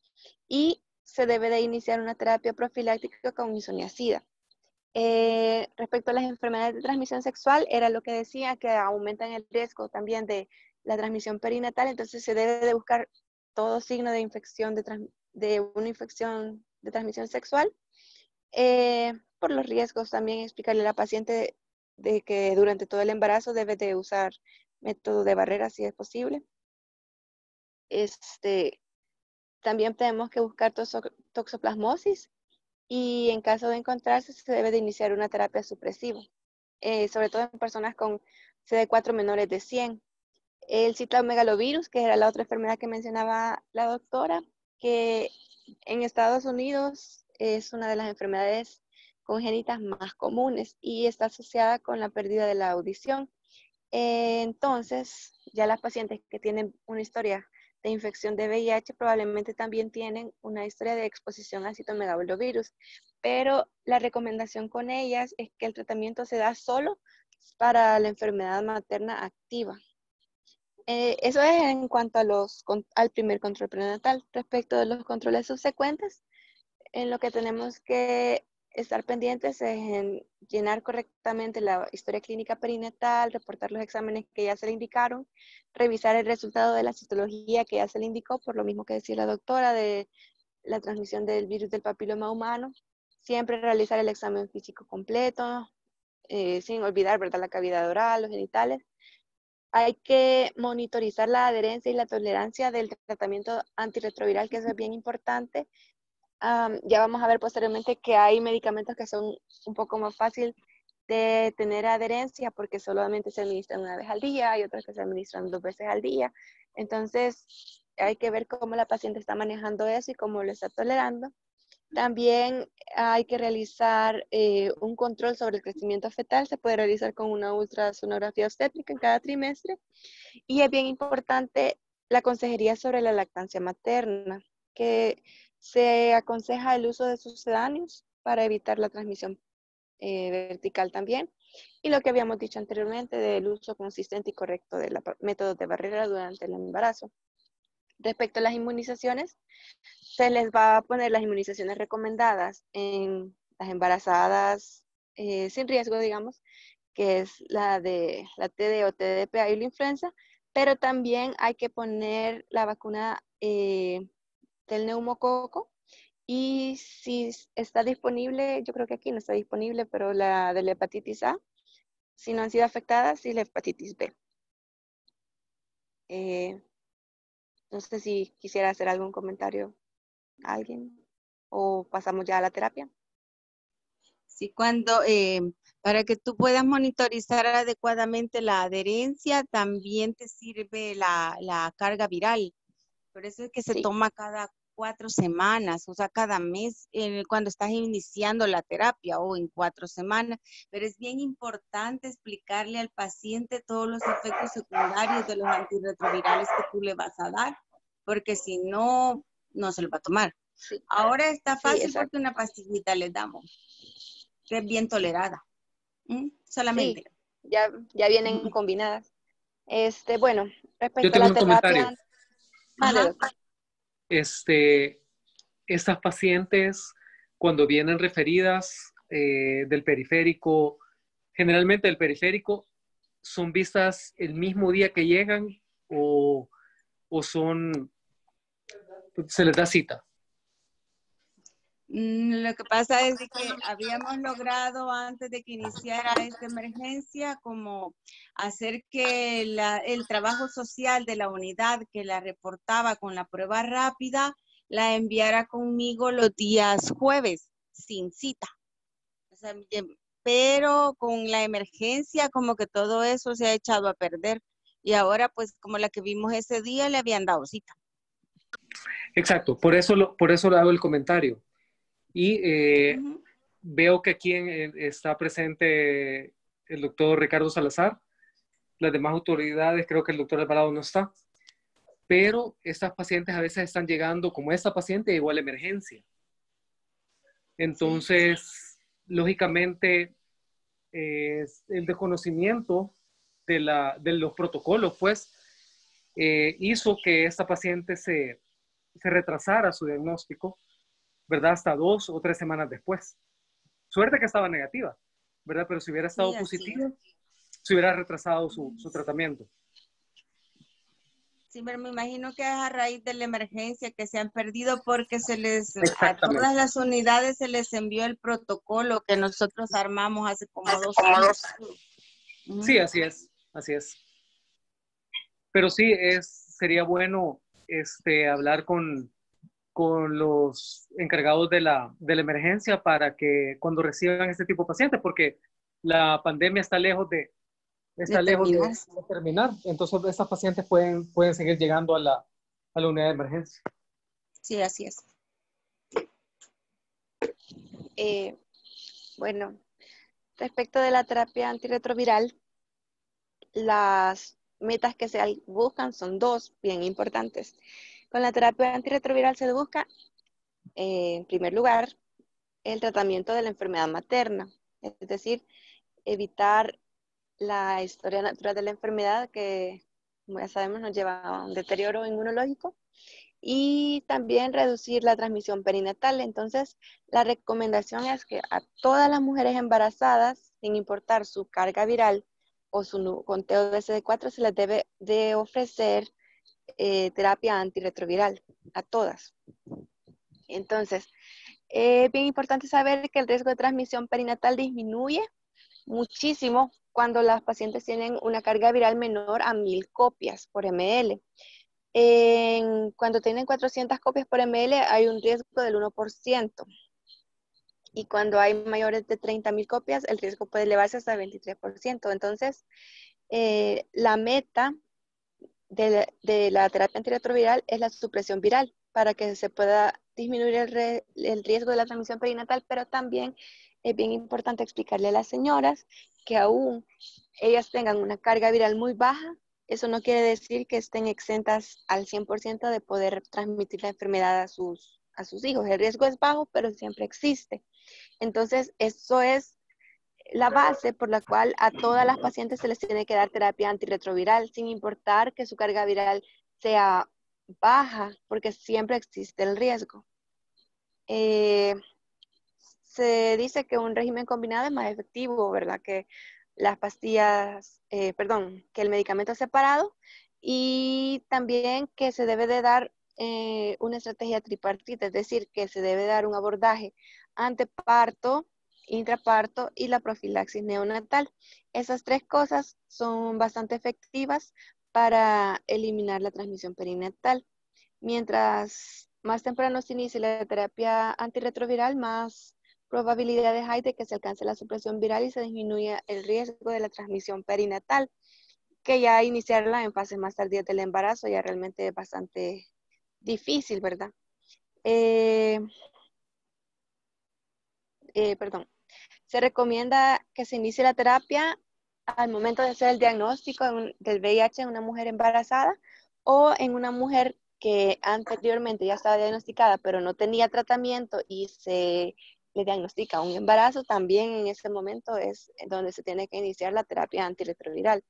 y se debe de iniciar una terapia profiláctica con isoniazida. Respecto a las enfermedades de transmisión sexual, era lo que decía, que aumentan el riesgo también de la transmisión perinatal, entonces se debe de buscar todo signo de infección, de una infección de transmisión sexual. Por los riesgos también explicarle a la paciente de que durante todo el embarazo debe de usar método de barrera si es posible. También tenemos que buscar toxoplasmosis y en caso de encontrarse se debe de iniciar una terapia supresiva, sobre todo en personas con CD4 menores de 100. El citomegalovirus, que era la otra enfermedad que mencionaba la doctora, que en Estados Unidos es una de las enfermedades congénitas más comunes y está asociada con la pérdida de la audición. Entonces, ya las pacientes que tienen una historia de infección de VIH probablemente también tienen una historia de exposición al citomegalovirus, pero la recomendación con ellas es que el tratamiento se da solo para la enfermedad materna activa. Eso es en cuanto al primer control prenatal. Respecto de los controles subsecuentes, en lo que tenemos que estar pendientes es en llenar correctamente la historia clínica perinatal, reportar los exámenes que ya se le indicaron, revisar el resultado de la citología que ya se le indicó, por lo mismo que decía la doctora de la transmisión del virus del papiloma humano, siempre realizar el examen físico completo, sin olvidar, ¿verdad?, la cavidad oral, los genitales. Hay que monitorizar la adherencia y la tolerancia del tratamiento antirretroviral, que eso es bien importante. Ya vamos a ver posteriormente que hay medicamentos que son un poco más fácil de tener adherencia porque solamente se administran una vez al día y otros que se administran 2 veces al día. Entonces, hay que ver cómo la paciente está manejando eso y cómo lo está tolerando. También hay que realizar un control sobre el crecimiento fetal. Se puede realizar con una ultrasonografía obstétrica en cada trimestre. Y es bien importante la consejería sobre la lactancia materna, que se aconseja el uso de sucedáneos para evitar la transmisión vertical también. Y lo que habíamos dicho anteriormente del uso consistente y correcto de métodos de barrera durante el embarazo. Respecto a las inmunizaciones, se les va a poner las inmunizaciones recomendadas en las embarazadas sin riesgo, digamos, que es la de la TD o TDP y la influenza, pero también hay que poner la vacuna del neumococo y si está disponible, yo creo que aquí no está disponible, pero la de la hepatitis A, si no han sido afectadas, y la hepatitis B. No sé si quisiera hacer algún comentario a alguien o pasamos ya a la terapia. Sí, para que tú puedas monitorizar adecuadamente la adherencia, también te sirve la carga viral. Por eso es que se toma cada 4 semanas, o sea, cada mes cuando estás iniciando la terapia o en 4 semanas. Pero es bien importante explicarle al paciente todos los efectos secundarios de los antirretrovirales que tú le vas a dar, porque si no, no se lo va a tomar. Sí. Ahora está fácil porque una pastillita le damos, que es bien tolerada. Solamente. Sí, ya vienen combinadas. Bueno, Yo respecto tengo a la un comentario. Estas pacientes, cuando vienen referidas del periférico, generalmente del periférico, son vistas el mismo día que llegan o se les da cita? Lo que pasa es de que habíamos logrado antes de que iniciara esta emergencia como hacer que el trabajo social de la unidad que la reportaba con la prueba rápida la enviara conmigo los días jueves sin cita. O sea, pero con la emergencia como que todo eso se ha echado a perder y ahora pues como la que vimos ese día le habían dado cita. Exacto, por eso le hago el comentario. Y veo que aquí está presente el doctor Ricardo Salazar. Las demás autoridades, creo que el doctor Alvarado no está. Pero estas pacientes a veces están llegando, como esta paciente, igual a emergencia. Entonces, lógicamente, el desconocimiento de los protocolos, pues, hizo que esta paciente se retrasara su diagnóstico, ¿verdad? Hasta 2 o 3 semanas después. Suerte que estaba negativa, ¿verdad? Pero si hubiera estado positiva, se hubiera retrasado su tratamiento. Sí, pero me imagino que es a raíz de la emergencia que se han perdido porque a todas las unidades se les envió el protocolo que nosotros armamos hace como 2 años. Sí, así es. Pero sí, sería bueno hablar con los encargados de la emergencia para que cuando reciban este tipo de pacientes, porque la pandemia está lejos de terminar. Entonces, estas pacientes pueden seguir llegando a la unidad de emergencia. Sí, así es. Bueno, respecto de la terapia antirretroviral, las metas que se buscan son 2 bien importantes. Con la terapia antirretroviral se busca, en primer lugar, el tratamiento de la enfermedad materna, es decir, evitar la historia natural de la enfermedad que, como ya sabemos, nos lleva a un deterioro inmunológico y también reducir la transmisión perinatal. Entonces, la recomendación es que a todas las mujeres embarazadas, sin importar su carga viral o su conteo de CD4, se les debe de ofrecer terapia antirretroviral, a todas. Entonces, es bien importante saber que el riesgo de transmisión perinatal disminuye muchísimo cuando las pacientes tienen una carga viral menor a 1000 copias por ml. Cuando tienen 400 copias por ml hay un riesgo del 1%. Y cuando hay mayores de 30.000 copias, el riesgo puede elevarse hasta el 23%. Entonces, la meta de la terapia antirretroviral es la supresión viral para que se pueda disminuir el riesgo de la transmisión perinatal, pero también es bien importante explicarle a las señoras que aún ellas tengan una carga viral muy baja, eso no quiere decir que estén exentas al 100% de poder transmitir la enfermedad a sus hijos. El riesgo es bajo, pero siempre existe. Entonces, eso es la base por la cual a todas las pacientes se les tiene que dar terapia antirretroviral, sin importar que su carga viral sea baja, porque siempre existe el riesgo. Se dice que un régimen combinado es más efectivo, ¿verdad? Que las pastillas, que el medicamento separado, y también que se debe de dar una estrategia tripartita, es decir, que se debe dar un abordaje anteparto, intraparto y la profilaxis neonatal. Esas 3 cosas son bastante efectivas para eliminar la transmisión perinatal. Mientras más temprano se inicie la terapia antirretroviral, más probabilidades hay de que se alcance la supresión viral y se disminuya el riesgo de la transmisión perinatal, que ya iniciarla en fases más tardías del embarazo ya realmente es bastante difícil, ¿verdad? Se recomienda que se inicie la terapia al momento de hacer el diagnóstico del VIH en una mujer embarazada o en una mujer que anteriormente ya estaba diagnosticada pero no tenía tratamiento y se le diagnostica un embarazo. También en ese momento es donde se tiene que iniciar la terapia antirretroviral.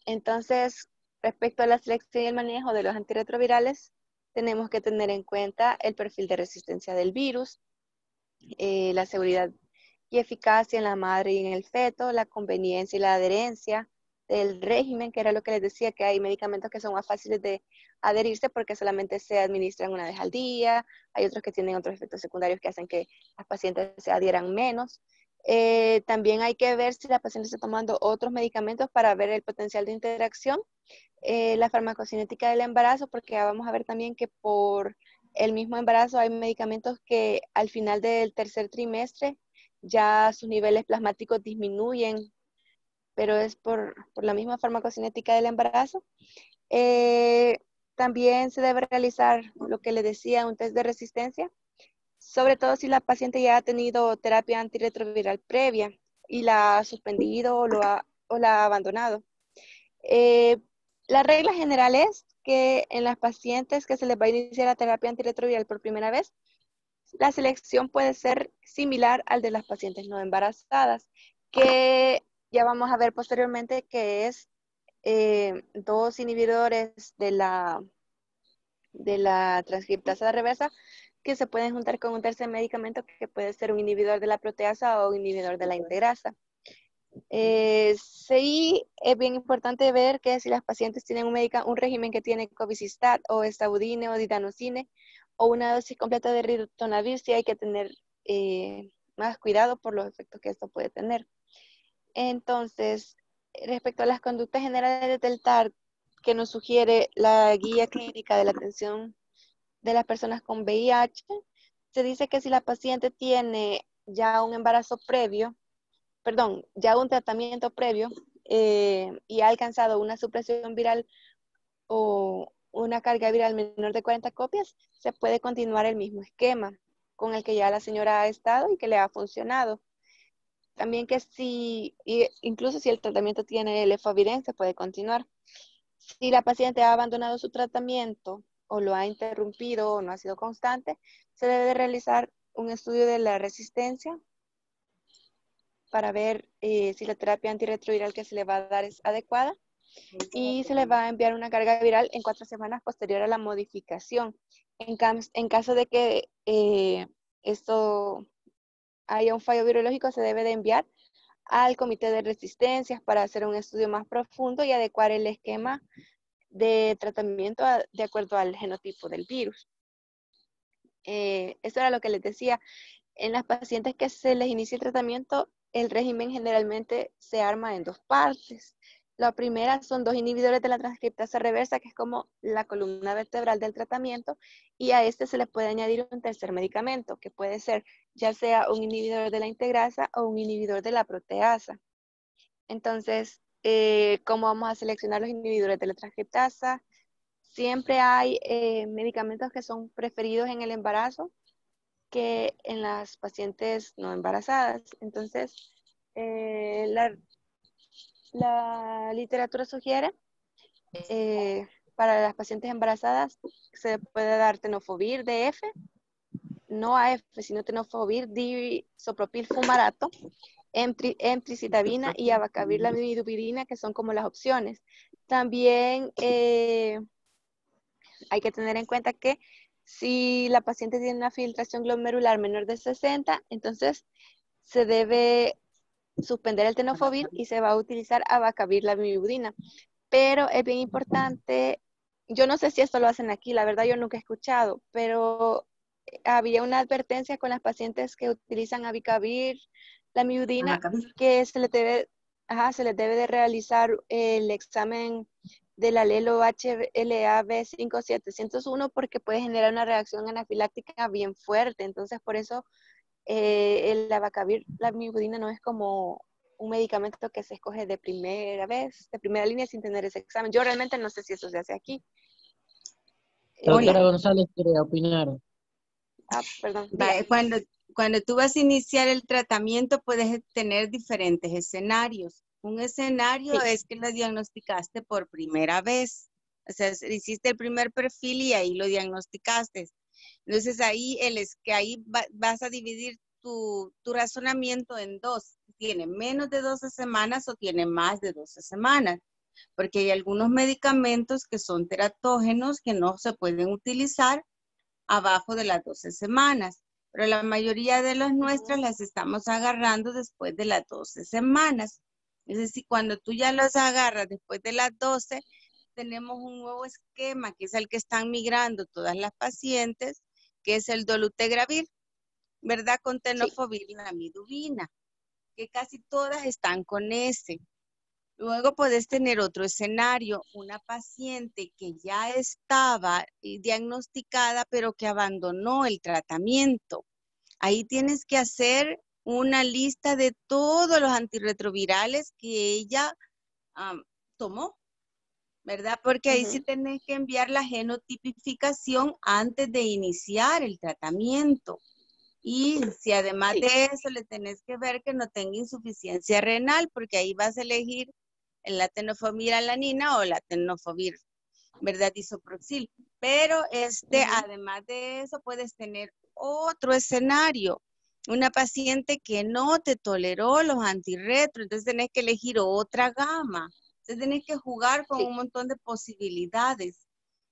Entonces, respecto a la selección y el manejo de los antirretrovirales, tenemos que tener en cuenta el perfil de resistencia del virus, la seguridad y eficacia en la madre y en el feto, la conveniencia y la adherencia, del régimen, que era lo que les decía, que hay medicamentos que son más fáciles de adherirse porque solamente se administran una vez al día, hay otros que tienen otros efectos secundarios que hacen que las pacientes se adhieran menos. También hay que ver si la paciente está tomando otros medicamentos para ver el potencial de interacción. La farmacocinética del embarazo, porque ya vamos a ver también que por el mismo embarazo hay medicamentos que al final del tercer trimestre ya sus niveles plasmáticos disminuyen, pero es por la misma farmacocinética del embarazo. También se debe realizar lo que le decía, un test de resistencia, sobre todo si la paciente ya ha tenido terapia antirretroviral previa y la ha suspendido o la ha abandonado. La regla general es que en las pacientes que se les va a iniciar la terapia antirretroviral por primera vez, la selección puede ser similar al de las pacientes no embarazadas, que ya vamos a ver posteriormente que es 2 inhibidores de la transcriptasa reversa que se pueden juntar con un tercer medicamento que puede ser un inhibidor de la proteasa o un inhibidor de la integrasa. Sí, es bien importante ver que si las pacientes tienen un régimen que tiene cobicistat o estabudine o didanosine o una dosis completa de ritonavir, sí hay que tener más cuidado por los efectos que esto puede tener. Entonces, respecto a las conductas generales del TAR que nos sugiere la guía clínica de la atención de las personas con VIH, se dice que si la paciente tiene ya un embarazo previo, ya un tratamiento previo y ha alcanzado una supresión viral o una carga viral menor de 40 copias, se puede continuar el mismo esquema con el que ya la señora ha estado y que le ha funcionado. También que incluso si el tratamiento tiene el efavirenz, se puede continuar. Si la paciente ha abandonado su tratamiento o lo ha interrumpido o no ha sido constante, se debe de realizar un estudio de la resistencia para ver si la terapia antirretroviral que se le va a dar es adecuada y se le va a enviar una carga viral en 4 semanas posterior a la modificación. En caso de que esto haya un fallo virológico, se debe de enviar al comité de resistencias para hacer un estudio más profundo y adecuar el esquema de tratamiento de acuerdo al genotipo del virus. Eso era lo que les decía. En las pacientes que se les inicia el tratamiento, el régimen generalmente se arma en 2 partes. La primera son 2 inhibidores de la transcriptasa reversa, que es como la columna vertebral del tratamiento, y a este se le puede añadir un tercer medicamento, que puede ser ya sea un inhibidor de la integrasa o un inhibidor de la proteasa. Entonces, ¿cómo vamos a seleccionar los inhibidores de la transcriptasa? Siempre hay medicamentos que son preferidos en el embarazo que en las pacientes no embarazadas. Entonces, la literatura sugiere para las pacientes embarazadas se puede dar tenofovir DF, no AF, sino tenofovir disopropil fumarato, emtricitabina y abacavir lamivudina, que son como las opciones. También hay que tener en cuenta que si la paciente tiene una filtración glomerular menor de 60, entonces se debe suspender el tenofovir y se va a utilizar abacavir lamivudina. Pero es bien importante, yo no sé si esto lo hacen aquí, la verdad yo nunca he escuchado, pero había una advertencia con las pacientes que utilizan abacavir lamivudina que se les debe de realizar el examen del alelo HLA-B5701 porque puede generar una reacción anafiláctica bien fuerte. Entonces, por eso el abacavir lamivudina no es como un medicamento que se escoge de primera vez, de primera línea sin tener ese examen. Yo realmente no sé si eso se hace aquí. Doctora González quiere opinar. Perdón. Cuando tú vas a iniciar el tratamiento puedes tener diferentes escenarios. Un escenario es que lo diagnosticaste por primera vez. O sea, hiciste el primer perfil y ahí lo diagnosticaste. Entonces ahí vas a dividir tu razonamiento en 2. ¿Tiene menos de 12 semanas o tiene más de 12 semanas? Porque hay algunos medicamentos que son teratógenos que no se pueden utilizar abajo de las 12 semanas. Pero la mayoría de las nuestras las estamos agarrando después de las 12 semanas. Es decir, cuando tú ya los agarras después de las 12, tenemos un nuevo esquema, que es el que están migrando todas las pacientes, que es el dolutegravir, ¿verdad? Con tenofovir y lamivudina, que casi todas están con ese. Luego puedes tener otro escenario, una paciente que ya estaba diagnosticada, pero que abandonó el tratamiento. Ahí tienes que hacer una lista de todos los antirretrovirales que ella tomó, ¿verdad? Porque ahí sí tenés que enviar la genotipificación antes de iniciar el tratamiento. Y si además de eso le tenés que ver que no tenga insuficiencia renal, porque ahí vas a elegir la tenofovir alanina o la tenofovir, ¿verdad? Isoproxil. Pero además de eso puedes tener otro escenario. Una paciente que no te toleró los antirretro, entonces tenés que elegir otra gama. Entonces tenés que jugar con un montón de posibilidades,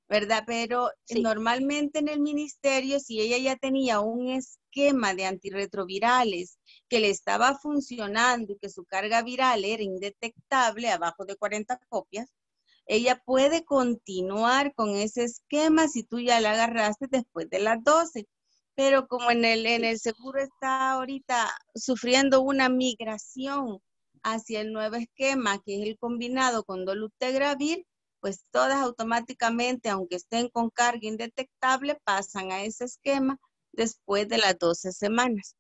¿verdad? Pero normalmente en el ministerio, si ella ya tenía un esquema de antirretrovirales que le estaba funcionando y que su carga viral era indetectable, abajo de 40 copias, ella puede continuar con ese esquema si tú ya la agarraste después de las 12. Pero como en el seguro está ahorita sufriendo una migración hacia el nuevo esquema, que es el combinado con dolutegravir, pues todas automáticamente, aunque estén con carga indetectable, pasan a ese esquema después de las 12 semanas.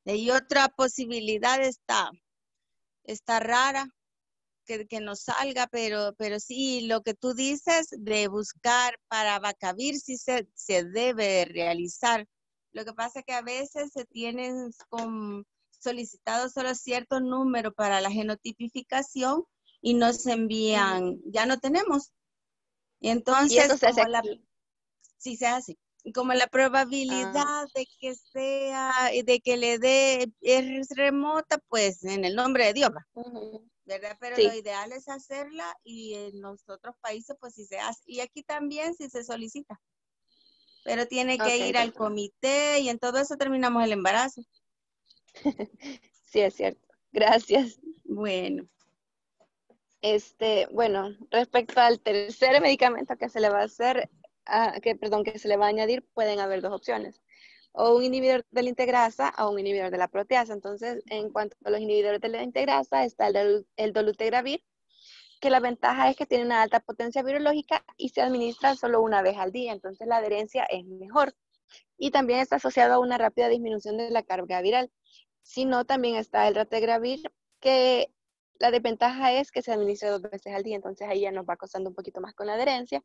Y otra posibilidad está rara, que nos salga, pero sí, lo que tú dices de buscar para Vacavir sí se debe realizar. Lo que pasa es que a veces se tienen solicitado solo cierto número para la genotipificación y nos envían, ya no tenemos. Y entonces, ¿Y eso se hace aquí? Sí se hace. Y como la probabilidad de que sea, de que le dé es remota, pues en el nombre de Dios, ¿verdad? Pero lo ideal es hacerla y en los otros países pues sí se hace. Y aquí también sí se solicita. Pero tiene que ir al comité y en todo eso terminamos el embarazo. Sí, es cierto. Gracias. Bueno. Bueno, respecto al tercer medicamento que se le va a hacer, que se le va a añadir, pueden haber dos opciones. O un inhibidor de la integrasa o un inhibidor de la proteasa. Entonces, en cuanto a los inhibidores de la integrasa, está el dolutegravir, que la ventaja es que tiene una alta potencia virológica y se administra solo una vez al día. Entonces, la adherencia es mejor. Y también está asociado a una rápida disminución de la carga viral. Si no, también está el raltegravir, que la desventaja es que se administra 2 veces al día, entonces ahí ya nos va costando un poquito más con la adherencia,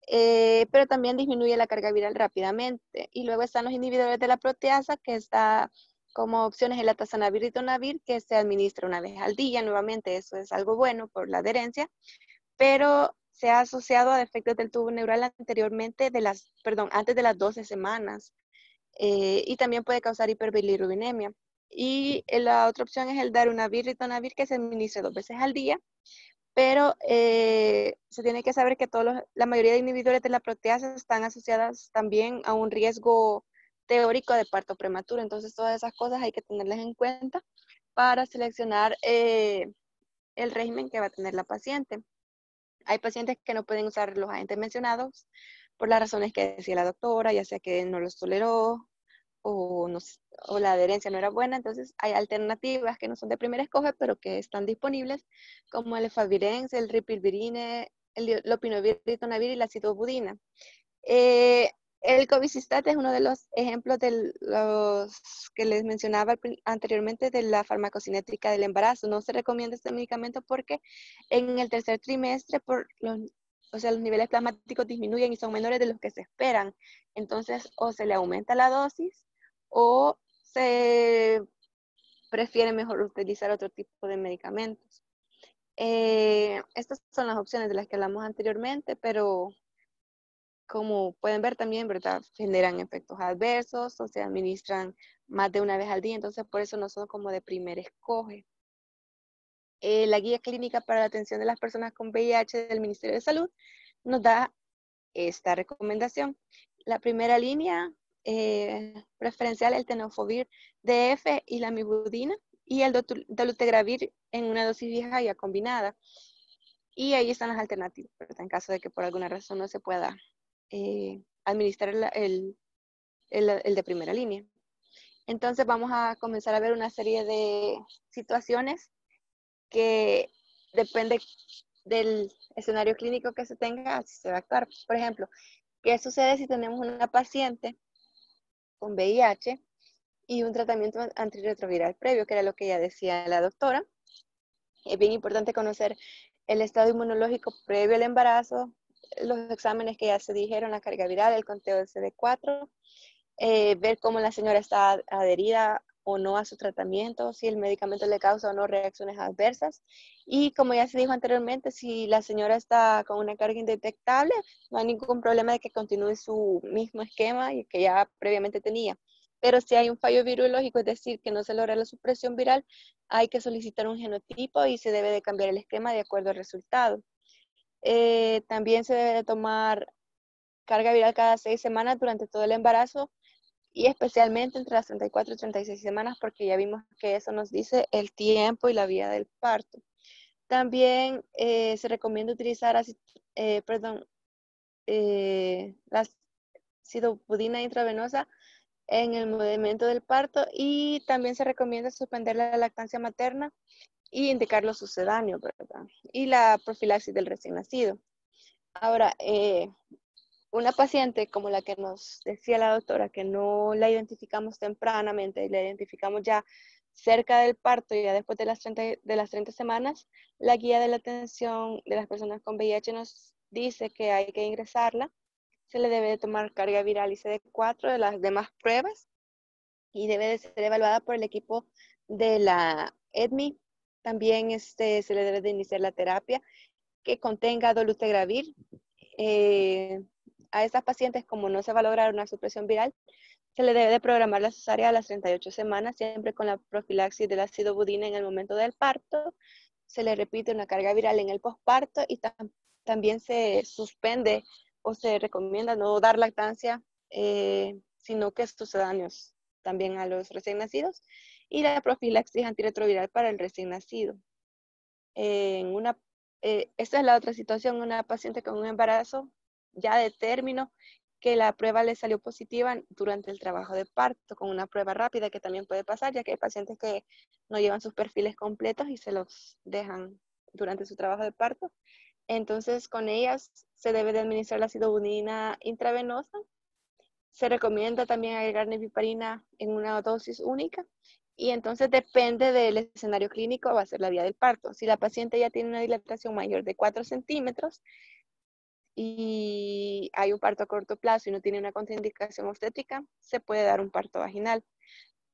pero también disminuye la carga viral rápidamente. Y luego están los inhibidores de la proteasa, que está como opciones el atazanavir y ritonavir, que se administra una vez al día. Nuevamente, eso es algo bueno por la adherencia, pero se ha asociado a defectos del tubo neural antes de las 12 semanas. Y también puede causar hiperbilirubinemia. Y la otra opción es el darunavir, ritonavir, que se administra 2 veces al día, pero se tiene que saber que la mayoría de inhibidores de la proteasa están asociadas también a un riesgo teórico de parto prematuro, entonces todas esas cosas hay que tenerlas en cuenta para seleccionar el régimen que va a tener la paciente. Hay pacientes que no pueden usar los agentes mencionados por las razones que decía la doctora, ya sea que no los toleró, o la adherencia no era buena, entonces hay alternativas que no son de primera escoge, pero que están disponibles, como el efavirenz, el ripilvirine, el lopinovir, ritonavir y la citobudina. El cobicistat es uno de los ejemplos de los que les mencionaba anteriormente de la farmacocinética del embarazo. No se recomienda este medicamento porque en el tercer trimestre los niveles plasmáticos disminuyen y son menores de los que se esperan. Entonces, o se le aumenta la dosis o se prefiere mejor utilizar otro tipo de medicamentos. Estas son las opciones de las que hablamos anteriormente, pero como pueden ver también, ¿verdad? Generan efectos adversos o se administran más de una vez al día, entonces por eso no son como de primer escoge. La guía clínica para la atención de las personas con VIH del Ministerio de Salud nos da esta recomendación. La primera línea preferencial, el tenofovir DF y la lamivudina, y el dolutegravir en una dosis vieja ya combinada. Y ahí están las alternativas, ¿verdad? En caso de que por alguna razón no se pueda administrar el de primera línea. Entonces vamos a comenzar a ver una serie de situaciones que depende del escenario clínico que se tenga, así se va a actuar. Por ejemplo, ¿qué sucede si tenemos una paciente con VIH y un tratamiento antirretroviral previo, que era lo que ya decía la doctora? Es bien importante conocer el estado inmunológico previo al embarazo, los exámenes que ya se dijeron, la carga viral, el conteo de CD4, ver cómo la señora está adherida o no a su tratamiento, si el medicamento le causa o no reacciones adversas. Y como ya se dijo anteriormente, si la señora está con una carga indetectable, no hay ningún problema de que continúe su mismo esquema y que ya previamente tenía. Pero si hay un fallo virológico, es decir, que no se logra la supresión viral, hay que solicitar un genotipo y se debe de cambiar el esquema de acuerdo al resultado. También se debe de tomar carga viral cada 6 semanas durante todo el embarazo y especialmente entre las 34 y 36 semanas, porque ya vimos que eso nos dice el tiempo y la vía del parto. También se recomienda utilizar la sidopudina intravenosa en el momento del parto, y también se recomienda suspender la lactancia materna y indicar los sucedáneos, ¿verdad? Y la profilaxis del recién nacido. Ahora, una paciente como la que nos decía la doctora, que no la identificamos tempranamente, la identificamos ya cerca del parto y ya después de las 30 semanas, la guía de la atención de las personas con VIH nos dice que hay que ingresarla. Se le debe de tomar carga viral y CD4 de las demás pruebas y debe de ser evaluada por el equipo de la EDMI. También se le debe de iniciar la terapia que contenga dolutegravir. A estas pacientes, como no se va a lograr una supresión viral, se le debe de programar la cesárea a las 38 semanas, siempre con la profilaxis de la sidobudina en el momento del parto. Se le repite una carga viral en el posparto y también se suspende o se recomienda no dar lactancia, sino que sucedáneos también a los recién nacidos, y la profilaxis antirretroviral para el recién nacido. Esta es la otra situación, una paciente con un embarazo ya de término, que la prueba le salió positiva durante el trabajo de parto, con una prueba rápida que también puede pasar, ya que hay pacientes que no llevan sus perfiles completos y se los dejan durante su trabajo de parto. Entonces, con ellas se debe de administrar la sidobudina intravenosa. Se recomienda también agregar neviparina en una dosis única. Y entonces depende del escenario clínico, va a ser la vía del parto. Si la paciente ya tiene una dilatación mayor de 4 centímetros y hay un parto a corto plazo y no tiene una contraindicación obstétrica, se puede dar un parto vaginal.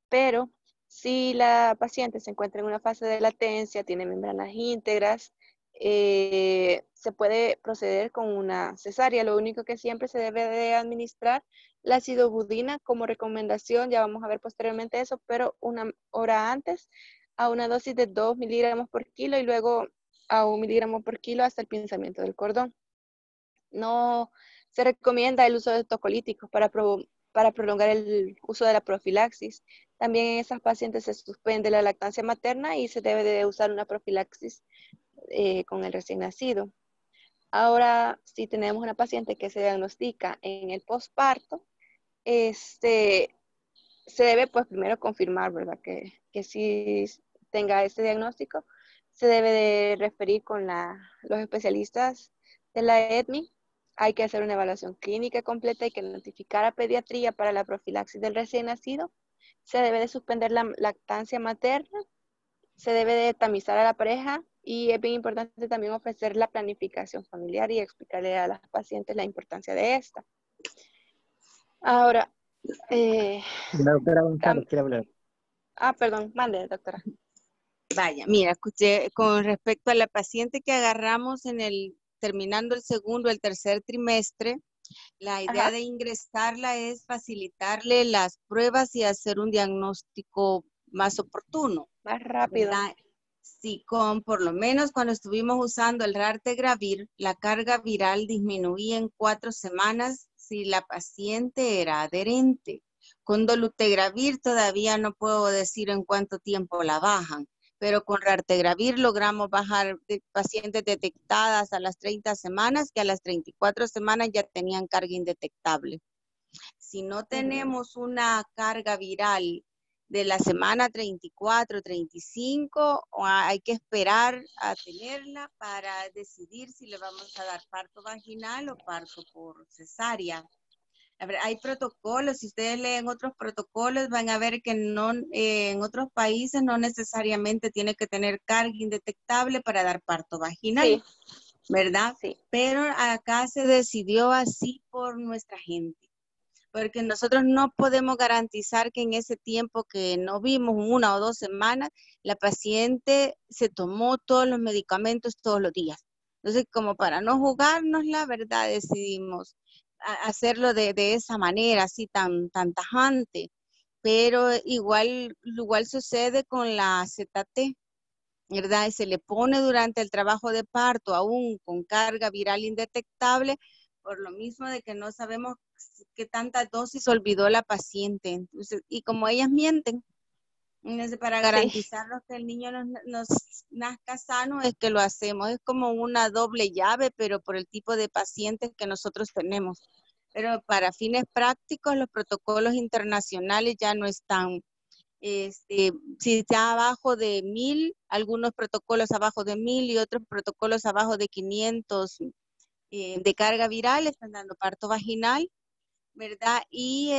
Pero si la paciente se encuentra en una fase de latencia, tiene membranas íntegras, se puede proceder con una cesárea. Lo único que siempre se debe de administrar la sidobudina como recomendación, ya vamos a ver posteriormente eso, pero una hora antes, a una dosis de 2 miligramos por kilo y luego a 1 miligramo por kilo hasta el pinzamiento del cordón. No se recomienda el uso de tocolíticos para prolongar el uso de la profilaxis. También en esas pacientes se suspende la lactancia materna y se debe de usar una profilaxis con el recién nacido. Ahora, si tenemos una paciente que se diagnostica en el posparto, se debe pues primero confirmar, ¿verdad? Que si tenga este diagnóstico, se debe de referir con los especialistas de la EDMI. Hay que hacer una evaluación clínica completa, hay que notificar a pediatría para la profilaxis del recién nacido. Se debe de suspender la lactancia materna, se debe de tamizar a la pareja y es bien importante también ofrecer la planificación familiar y explicarle a las pacientes la importancia de esta. Ahora, La doctora González quiere hablar. Perdón, mande, doctora. Vaya, mira, escuché con respecto a la paciente que agarramos terminando el segundo, el tercer trimestre, la idea de ingresarla es facilitarle las pruebas y hacer un diagnóstico más oportuno. Más rápido. ¿Verdad? Sí, por lo menos cuando estuvimos usando el raltegravir, la carga viral disminuía en 4 semanas si la paciente era adherente. Con dolutegravir todavía no puedo decir en cuánto tiempo la bajan, pero con raltegravir logramos bajar de pacientes detectadas a las 30 semanas, que a las 34 semanas ya tenían carga indetectable. Si no tenemos una carga viral de la semana 34, 35, hay que esperar a tenerla para decidir si le vamos a dar parto vaginal o parto por cesárea. A ver, hay protocolos, si ustedes leen otros protocolos van a ver que no, en otros países no necesariamente tiene que tener carga indetectable para dar parto vaginal, Sí. ¿verdad? Sí. Pero acá se decidió así por nuestra gente, porque nosotros no podemos garantizar que en ese tiempo que no vimos, 1 o 2 semanas, la paciente se tomó todos los medicamentos todos los días. Entonces, como para no jugarnos, la verdad, decidimos hacerlo de esa manera, así tan tajante. Pero igual sucede con la ZT, ¿verdad? Se le pone durante el trabajo de parto, aún con carga viral indetectable, por lo mismo de que no sabemos qué tanta dosis olvidó la paciente. Entonces, y como ellas mienten, entonces, para garantizarnos que el niño nos nazca sano, es que lo hacemos. Es como una doble llave, pero por el tipo de pacientes que nosotros tenemos. Pero para fines prácticos, los protocolos internacionales ya no están. Si está abajo de 1000, algunos protocolos abajo de 1000 y otros protocolos abajo de 500 de carga viral, están dando parto vaginal, ¿verdad? Y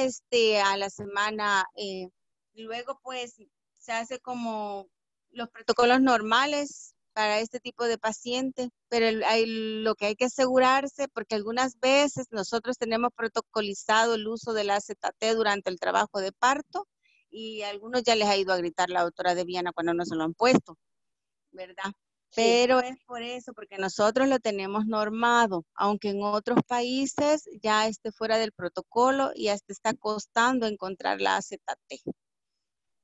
a la semana, luego pues se hace como los protocolos normales para este tipo de pacientes, pero lo que hay que asegurarse, porque algunas veces nosotros tenemos protocolizado el uso de la AZT durante el trabajo de parto, y a algunos ya les ha ido a gritar la doctora de Viana cuando no se lo han puesto, ¿verdad? Sí. Pero es por eso, porque nosotros lo tenemos normado, aunque en otros países ya esté fuera del protocolo y hasta está costando encontrar la AZT,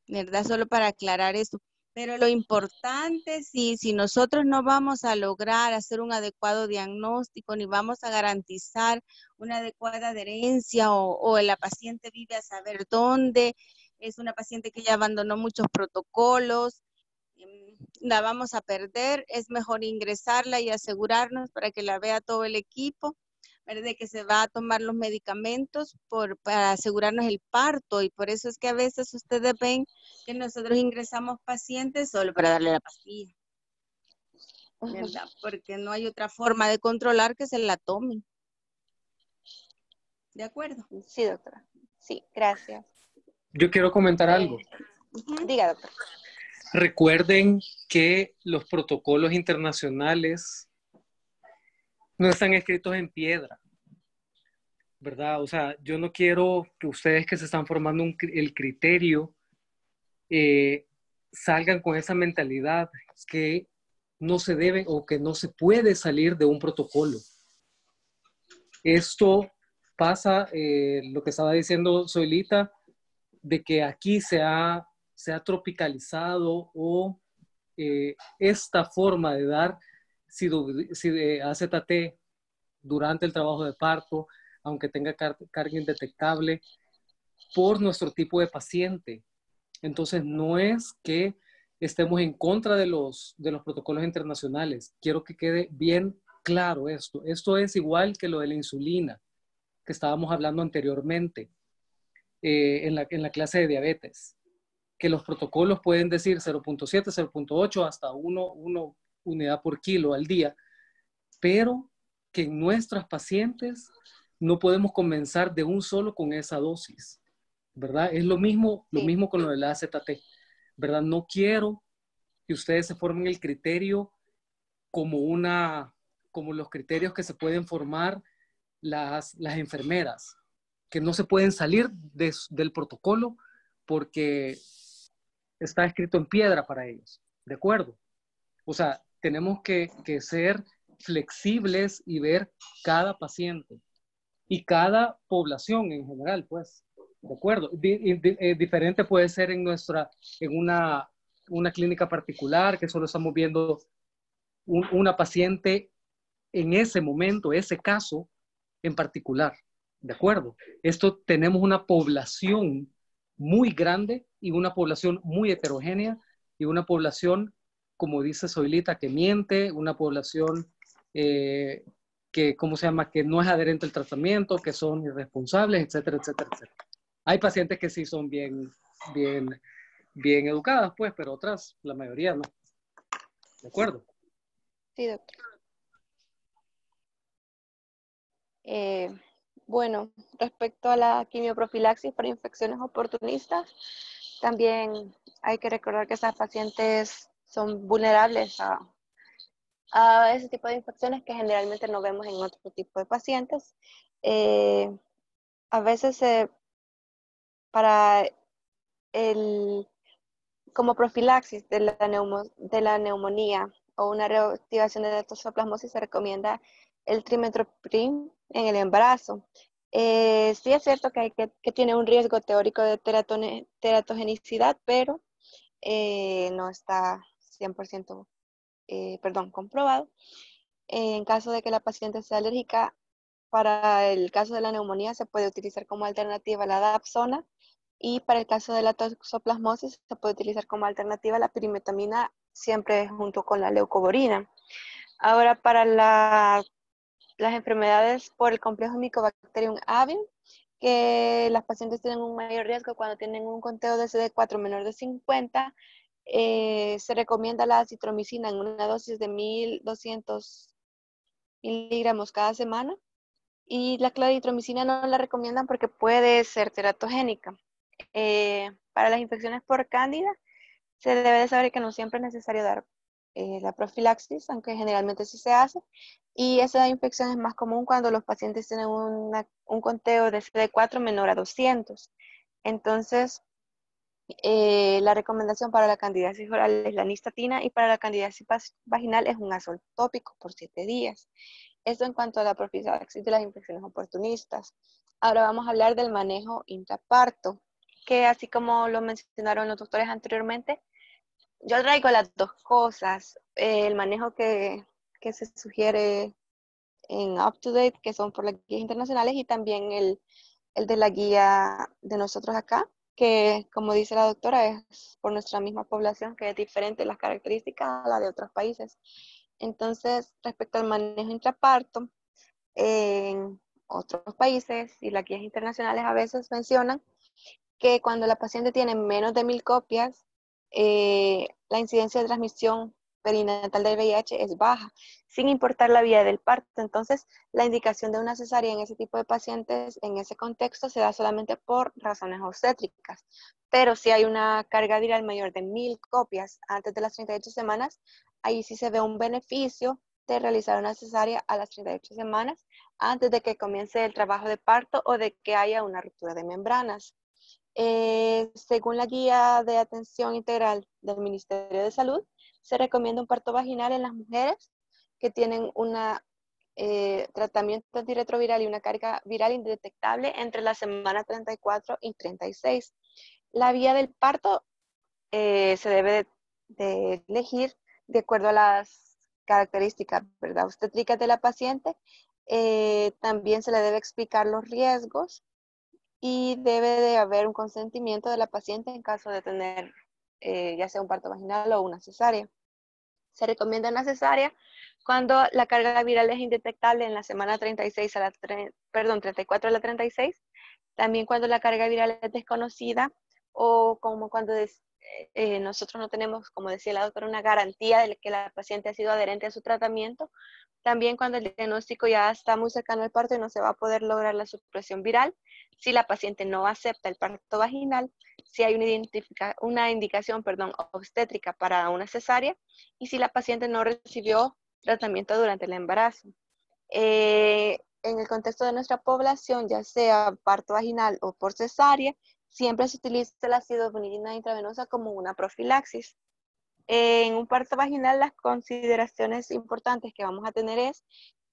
¿verdad? Solo para aclarar eso. Pero lo importante, si nosotros no vamos a lograr hacer un adecuado diagnóstico, ni vamos a garantizar una adecuada adherencia, o la paciente vive a saber dónde, es una paciente que ya abandonó muchos protocolos, la vamos a perder, es mejor ingresarla y asegurarnos para que la vea todo el equipo, ¿verdad? Que se va a tomar los medicamentos para asegurarnos el parto, y por eso es que a veces ustedes ven que nosotros ingresamos pacientes solo para darle la pastilla, ¿verdad? Porque no hay otra forma de controlar que se la tomen. ¿De acuerdo? Sí, doctora. Sí, gracias. Yo quiero comentar algo. Diga, doctor. Recuerden que los protocolos internacionales no están escritos en piedra, ¿verdad? O sea, yo no quiero que ustedes que se están formando el criterio salgan con esa mentalidad que no se debe o que no se puede salir de un protocolo. Esto pasa, lo que estaba diciendo Zoilita, de que aquí se ha tropicalizado o esta forma de dar AZT durante el trabajo de parto, aunque tenga carga indetectable, por nuestro tipo de paciente. Entonces, no es que estemos en contra de los protocolos internacionales. Quiero que quede bien claro esto. Esto es igual que lo de la insulina que estábamos hablando anteriormente en la clase de diabetes, que los protocolos pueden decir 0.7, 0.8, hasta 1 unidad por kilo al día, pero que en nuestras pacientes no podemos comenzar de un solo con esa dosis, ¿verdad? Es lo mismo con lo de la AZT, ¿verdad? No quiero que ustedes se formen el criterio como los criterios que se pueden formar las enfermeras, que no se pueden salir del protocolo porque está escrito en piedra para ellos, ¿de acuerdo? O sea, tenemos que ser flexibles y ver cada paciente y cada población en general, pues, ¿de acuerdo? Diferente puede ser en una clínica particular que solo estamos viendo una paciente en ese momento, ese caso en particular, ¿de acuerdo? Esto tenemos una población muy grande y una población muy heterogénea y una población, como dice Zoilita, que miente, una población que, ¿cómo se llama?, que no es adherente al tratamiento, que son irresponsables, etcétera, etcétera, etcétera. Hay pacientes que sí son bien educadas, pues, pero otras, la mayoría no. ¿De acuerdo? Sí, doctor. Bueno, respecto a la quimioprofilaxis para infecciones oportunistas, también hay que recordar que esas pacientes son vulnerables a ese tipo de infecciones que generalmente no vemos en otro tipo de pacientes. A veces para como profilaxis de la neumonía o una reactivación de la toxoplasmosis se recomienda el trimethoprim en el embarazo. Sí es cierto que tiene un riesgo teórico de teratogenicidad, pero no está 100% comprobado. En caso de que la paciente sea alérgica, para el caso de la neumonía se puede utilizar como alternativa la dapsona y para el caso de la toxoplasmosis se puede utilizar como alternativa la pirimetamina siempre junto con la leucovorina. Ahora para las enfermedades por el complejo Mycobacterium avium, que las pacientes tienen un mayor riesgo cuando tienen un conteo de CD4 menor de 50, se recomienda la acitromicina en una dosis de 1200 miligramos cada semana. Y la claritromicina no la recomiendan porque puede ser teratogénica. Para las infecciones por cándida, se debe de saber que no siempre es necesario dar la profilaxis, aunque generalmente sí se hace. Y esa infección es más común cuando los pacientes tienen un conteo de CD4 menor a 200. Entonces, la recomendación para la candidiasis oral es la nistatina y para la candidiasis vaginal es un azol tópico por 7 días. Esto en cuanto a la profilaxis de las infecciones oportunistas. Ahora vamos a hablar del manejo intraparto, que así como lo mencionaron los doctores anteriormente, yo traigo las dos cosas. El manejo que se sugiere en UpToDate, que son por las guías internacionales, y también el de la guía de nosotros acá, que como dice la doctora, es por nuestra misma población, que es diferente las características a la de otros países. Entonces, respecto al manejo intraparto, en otros países y las guías internacionales a veces mencionan que cuando la paciente tiene menos de 1000 copias, la incidencia de transmisión perinatal del VIH es baja, sin importar la vía del parto. Entonces, la indicación de una cesárea en ese tipo de pacientes, en ese contexto, se da solamente por razones obstétricas. Pero si hay una carga viral mayor de 1000 copias antes de las 38 semanas, ahí sí se ve un beneficio de realizar una cesárea a las 38 semanas antes de que comience el trabajo de parto o de que haya una ruptura de membranas. Según la guía de atención integral del Ministerio de Salud, se recomienda un parto vaginal en las mujeres que tienen un tratamiento antirretroviral y una carga viral indetectable entre la semana 34 y 36. La vía del parto se debe de elegir de acuerdo a las características, ¿verdad?, obstétricas de la paciente. También se le debe explicar los riesgos y debe de haber un consentimiento de la paciente en caso de tener ya sea un parto vaginal o una cesárea. Se recomienda una cesárea cuando la carga viral es indetectable en la semana 36 34 a la 36, también cuando la carga viral es desconocida o como cuando nosotros no tenemos, como decía la doctora, una garantía de que la paciente ha sido adherente a su tratamiento. También cuando el diagnóstico ya está muy cercano al parto y no se va a poder lograr la supresión viral. Si la paciente no acepta el parto vaginal, si hay una indicación obstétrica para una cesárea y si la paciente no recibió tratamiento durante el embarazo. En el contexto de nuestra población, ya sea parto vaginal o por cesárea, siempre se utiliza la acidofunilina intravenosa como una profilaxis. En un parto vaginal, las consideraciones importantes que vamos a tener es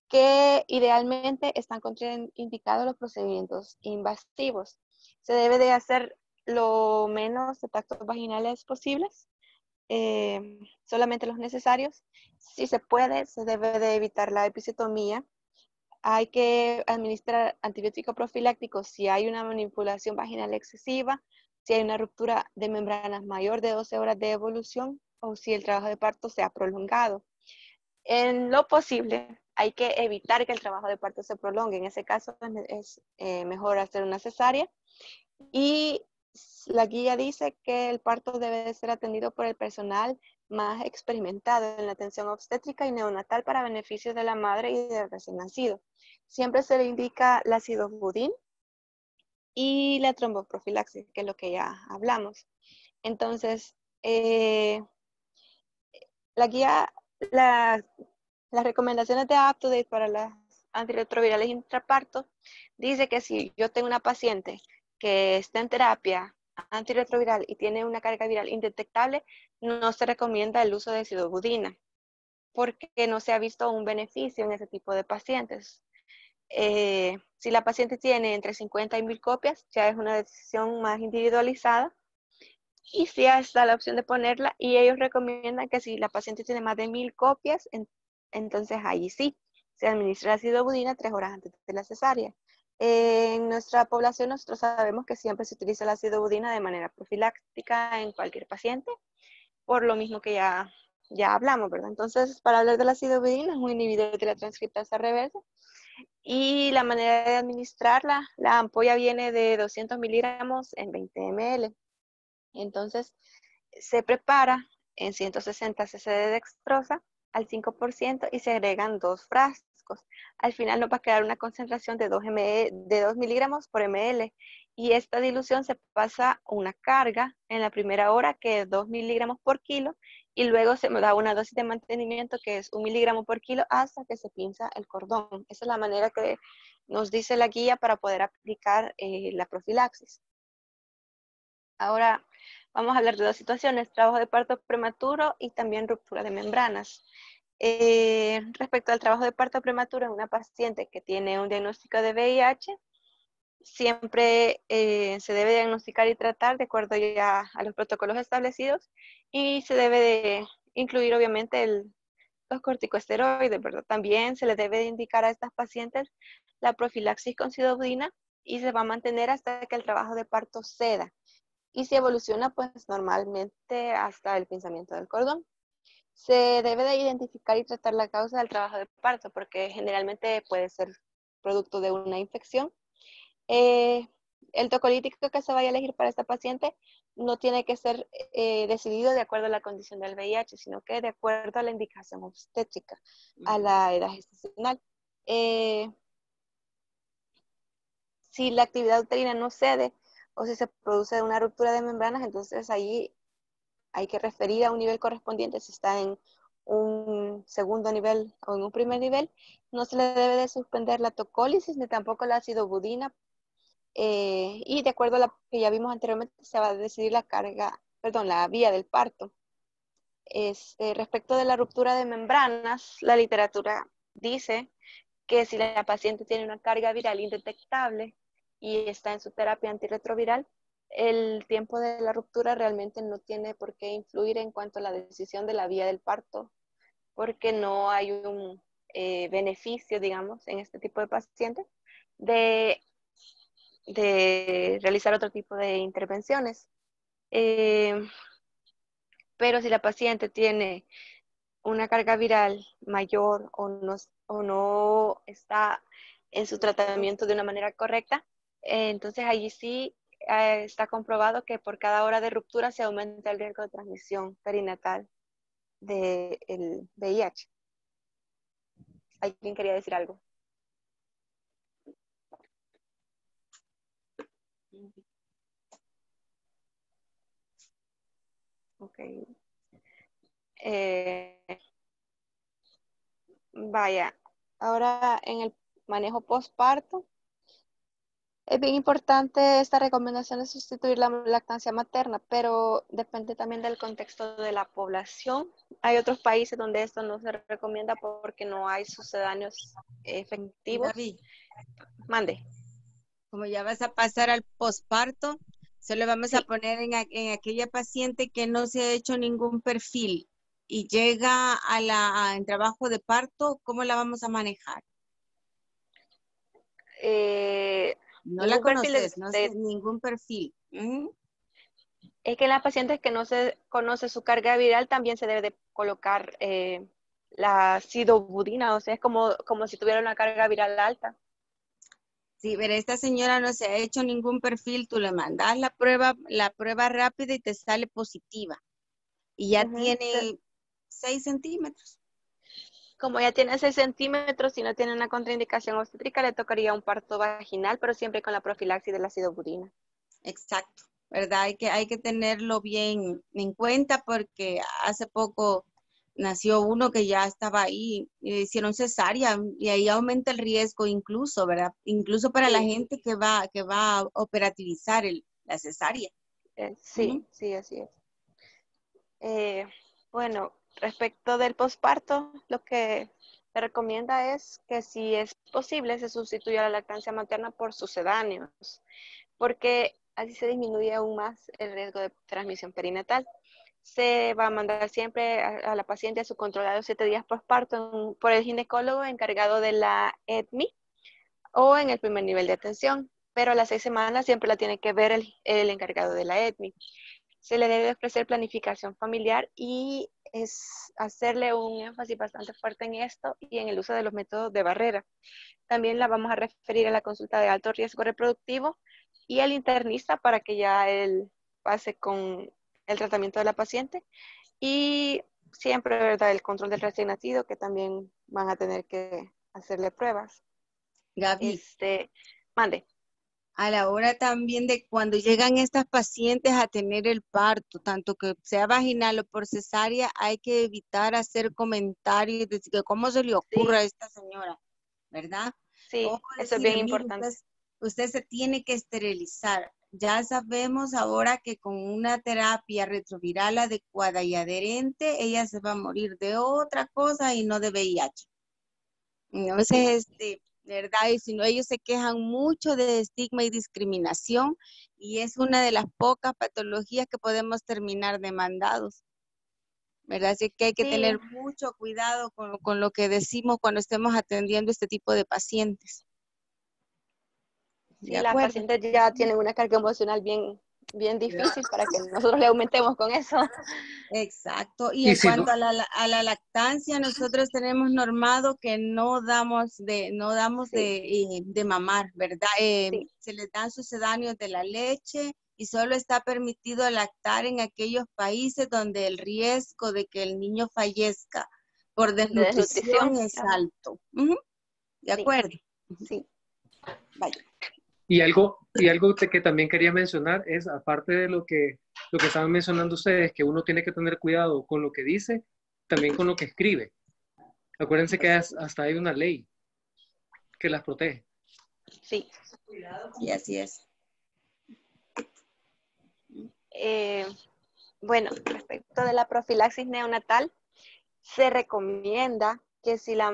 que idealmente están contraindicados los procedimientos invasivos. Se debe de hacer lo menos de tactos vaginales posibles, solamente los necesarios. Si se puede, se debe de evitar la episiotomía. Hay que administrar antibiótico profiláctico si hay una manipulación vaginal excesiva, si hay una ruptura de membranas mayor de 12 horas de evolución o si el trabajo de parto se ha prolongado. En lo posible, hay que evitar que el trabajo de parto se prolongue. En ese caso es mejor hacer una cesárea. Y la guía dice que el parto debe de ser atendido por el personal más experimentado en la atención obstétrica y neonatal para beneficio de la madre y del recién nacido. Siempre se le indica la acidobudín y la tromboprofilaxis, que es lo que ya hablamos. Entonces, la guía, las recomendaciones de UpToDate para las antirretrovirales intraparto dice que si yo tengo una paciente que está en terapia antirretroviral y tiene una carga viral indetectable, no se recomienda el uso de acidobudina porque no se ha visto un beneficio en ese tipo de pacientes. Si la paciente tiene entre 50 y 1000 copias, ya es una decisión más individualizada. Y sí está la opción de ponerla y ellos recomiendan que si la paciente tiene más de 1000 copias, entonces ahí sí, se administra la acidobudina 3 horas antes de la cesárea. En nuestra población nosotros sabemos que siempre se utiliza la acidobudina de manera profiláctica en cualquier paciente, por lo mismo que ya hablamos, ¿verdad? Entonces, para hablar de la acidobudina, es un inhibidor de la transcriptasa reversa y la manera de administrarla, la ampolla viene de 200 miligramos en 20 ml. Entonces, se prepara en 160 cc de dextrosa al 5% y se agregan 2 frascos. Al final nos va a quedar una concentración de 2 miligramos por ml y esta dilución se pasa una carga en la primera hora que es 2 miligramos por kilo y luego se da una dosis de mantenimiento que es 1 miligramo por kilo hasta que se pinza el cordón. Esa es la manera que nos dice la guía para poder aplicar la profilaxis. Ahora vamos a hablar de 2 situaciones, trabajo de parto prematuro y también ruptura de membranas. Respecto al trabajo de parto prematuro en una paciente que tiene un diagnóstico de VIH, siempre se debe diagnosticar y tratar de acuerdo ya a los protocolos establecidos y se debe de incluir obviamente los corticosteroides, ¿verdad? También se le debe de indicar a estas pacientes la profilaxis con acidobudina y se va a mantener hasta que el trabajo de parto ceda. Y si evoluciona, pues normalmente hasta el pinzamiento del cordón. Se debe de identificar y tratar la causa del trabajo de parto, porque generalmente puede ser producto de una infección. El tocolítico que se vaya a elegir para esta paciente no tiene que ser decidido de acuerdo a la condición del VIH, sino que de acuerdo a la indicación obstétrica, a la edad gestacional. Si la actividad uterina no cede, o si se produce una ruptura de membranas, entonces ahí hay que referir a un nivel correspondiente. Si está en un segundo nivel o en un primer nivel, no se le debe de suspender la tocólisis ni tampoco la acidobudina. Y de acuerdo a lo que ya vimos anteriormente, se va a decidir la vía del parto. Respecto de la ruptura de membranas, la literatura dice que si la paciente tiene una carga viral indetectable y está en su terapia antirretroviral, el tiempo de la ruptura realmente no tiene por qué influir en cuanto a la decisión de la vía del parto, porque no hay un beneficio, digamos, en este tipo de pacientes de realizar otro tipo de intervenciones. Pero si la paciente tiene una carga viral mayor o no está en su tratamiento de una manera correcta, entonces allí sí está comprobado que por cada hora de ruptura se aumenta el riesgo de transmisión perinatal del VIH. ¿Alguien quería decir algo? Ok. Vaya, ahora en el manejo postparto, es bien importante esta recomendación de sustituir la lactancia materna, pero depende también del contexto de la población. Hay otros países donde esto no se recomienda porque no hay sucedáneos efectivos. Gaby, Mande. como ya vas a pasar al posparto, solo vamos a poner en aquella paciente que no se ha hecho ningún perfil y llega en trabajo de parto, ¿cómo la vamos a manejar? No la conoces, no sé, ningún perfil. Es que en las pacientes que no se conoce su carga viral también se debe de colocar la sidobudina, o sea, es como si tuviera una carga viral alta. Sí, pero esta señora no se ha hecho ningún perfil, tú le mandas la prueba rápida y te sale positiva. Y ya Ujú. tiene 6 centímetros. Como ya tiene 6 centímetros y no tiene una contraindicación obstétrica, le tocaría un parto vaginal, pero siempre con la profilaxis de la sidobudina. Exacto, ¿verdad? Hay que tenerlo bien en cuenta porque hace poco nació uno que ya estaba ahí y le hicieron cesárea y ahí aumenta el riesgo incluso, ¿verdad? Incluso para la Sí, gente que va a operativizar la cesárea. Ujú. sí, sí, así es. Eh, bueno, respecto del posparto, lo que se recomienda es que si es posible se sustituya la lactancia materna por sucedáneos, porque así se disminuye aún más el riesgo de transmisión perinatal. Se va a mandar siempre a la paciente a su controlado 7 días posparto por el ginecólogo encargado de la EDMI o en el primer nivel de atención, pero a las 6 semanas siempre la tiene que ver el encargado de la EDMI. Se le debe ofrecer planificación familiar y es hacerle un énfasis bastante fuerte en esto y en el uso de los métodos de barrera. También la vamos a referir a la consulta de alto riesgo reproductivo y al internista para que ya él pase con el tratamiento de la paciente y siempre, ¿verdad?, el control del recién nacido, que también van a tener que hacerle pruebas. Gaby, Mande. a la hora también de cuando llegan estas pacientes a tener el parto, tanto que sea vaginal o por cesárea, hay que evitar hacer comentarios de que cómo se le ocurre a Sí, esta señora, ¿verdad? O sí, eso es bien decirle, mire, importante. usted se tiene que esterilizar. Ya sabemos ahora que con una terapia retroviral adecuada y adherente, ella se va a morir de otra cosa y no de VIH. Sí, Entonces, ¿verdad? Y si no, ellos se quejan mucho de estigma y discriminación y es una de las pocas patologías que podemos terminar demandados, ¿verdad? Así que hay que sí, tener mucho cuidado con lo que decimos cuando estemos atendiendo este tipo de pacientes. ¿De sí, las acuerdo? pacientes ya tienen una carga emocional bien difícil para que nosotros le aumentemos con eso. Exacto. Y Y en si no, cuanto a la lactancia, nosotros tenemos normado que Sí, de mamar, ¿verdad? sí, Se les dan sucedáneos de la leche y solo está permitido lactar en aquellos países donde el riesgo de que el niño fallezca por de desnutrición. desnutrición es Ajá, alto. Ujú. ¿De sí, acuerdo? sí, Vaya. y algo que también quería mencionar es, aparte de lo que estaban mencionando ustedes, que uno tiene que tener cuidado con lo que dice, también con lo que escribe. Acuérdense que hasta hay una ley que las protege. sí. Y así es. Eh, bueno, respecto de la profilaxis neonatal, se recomienda que si la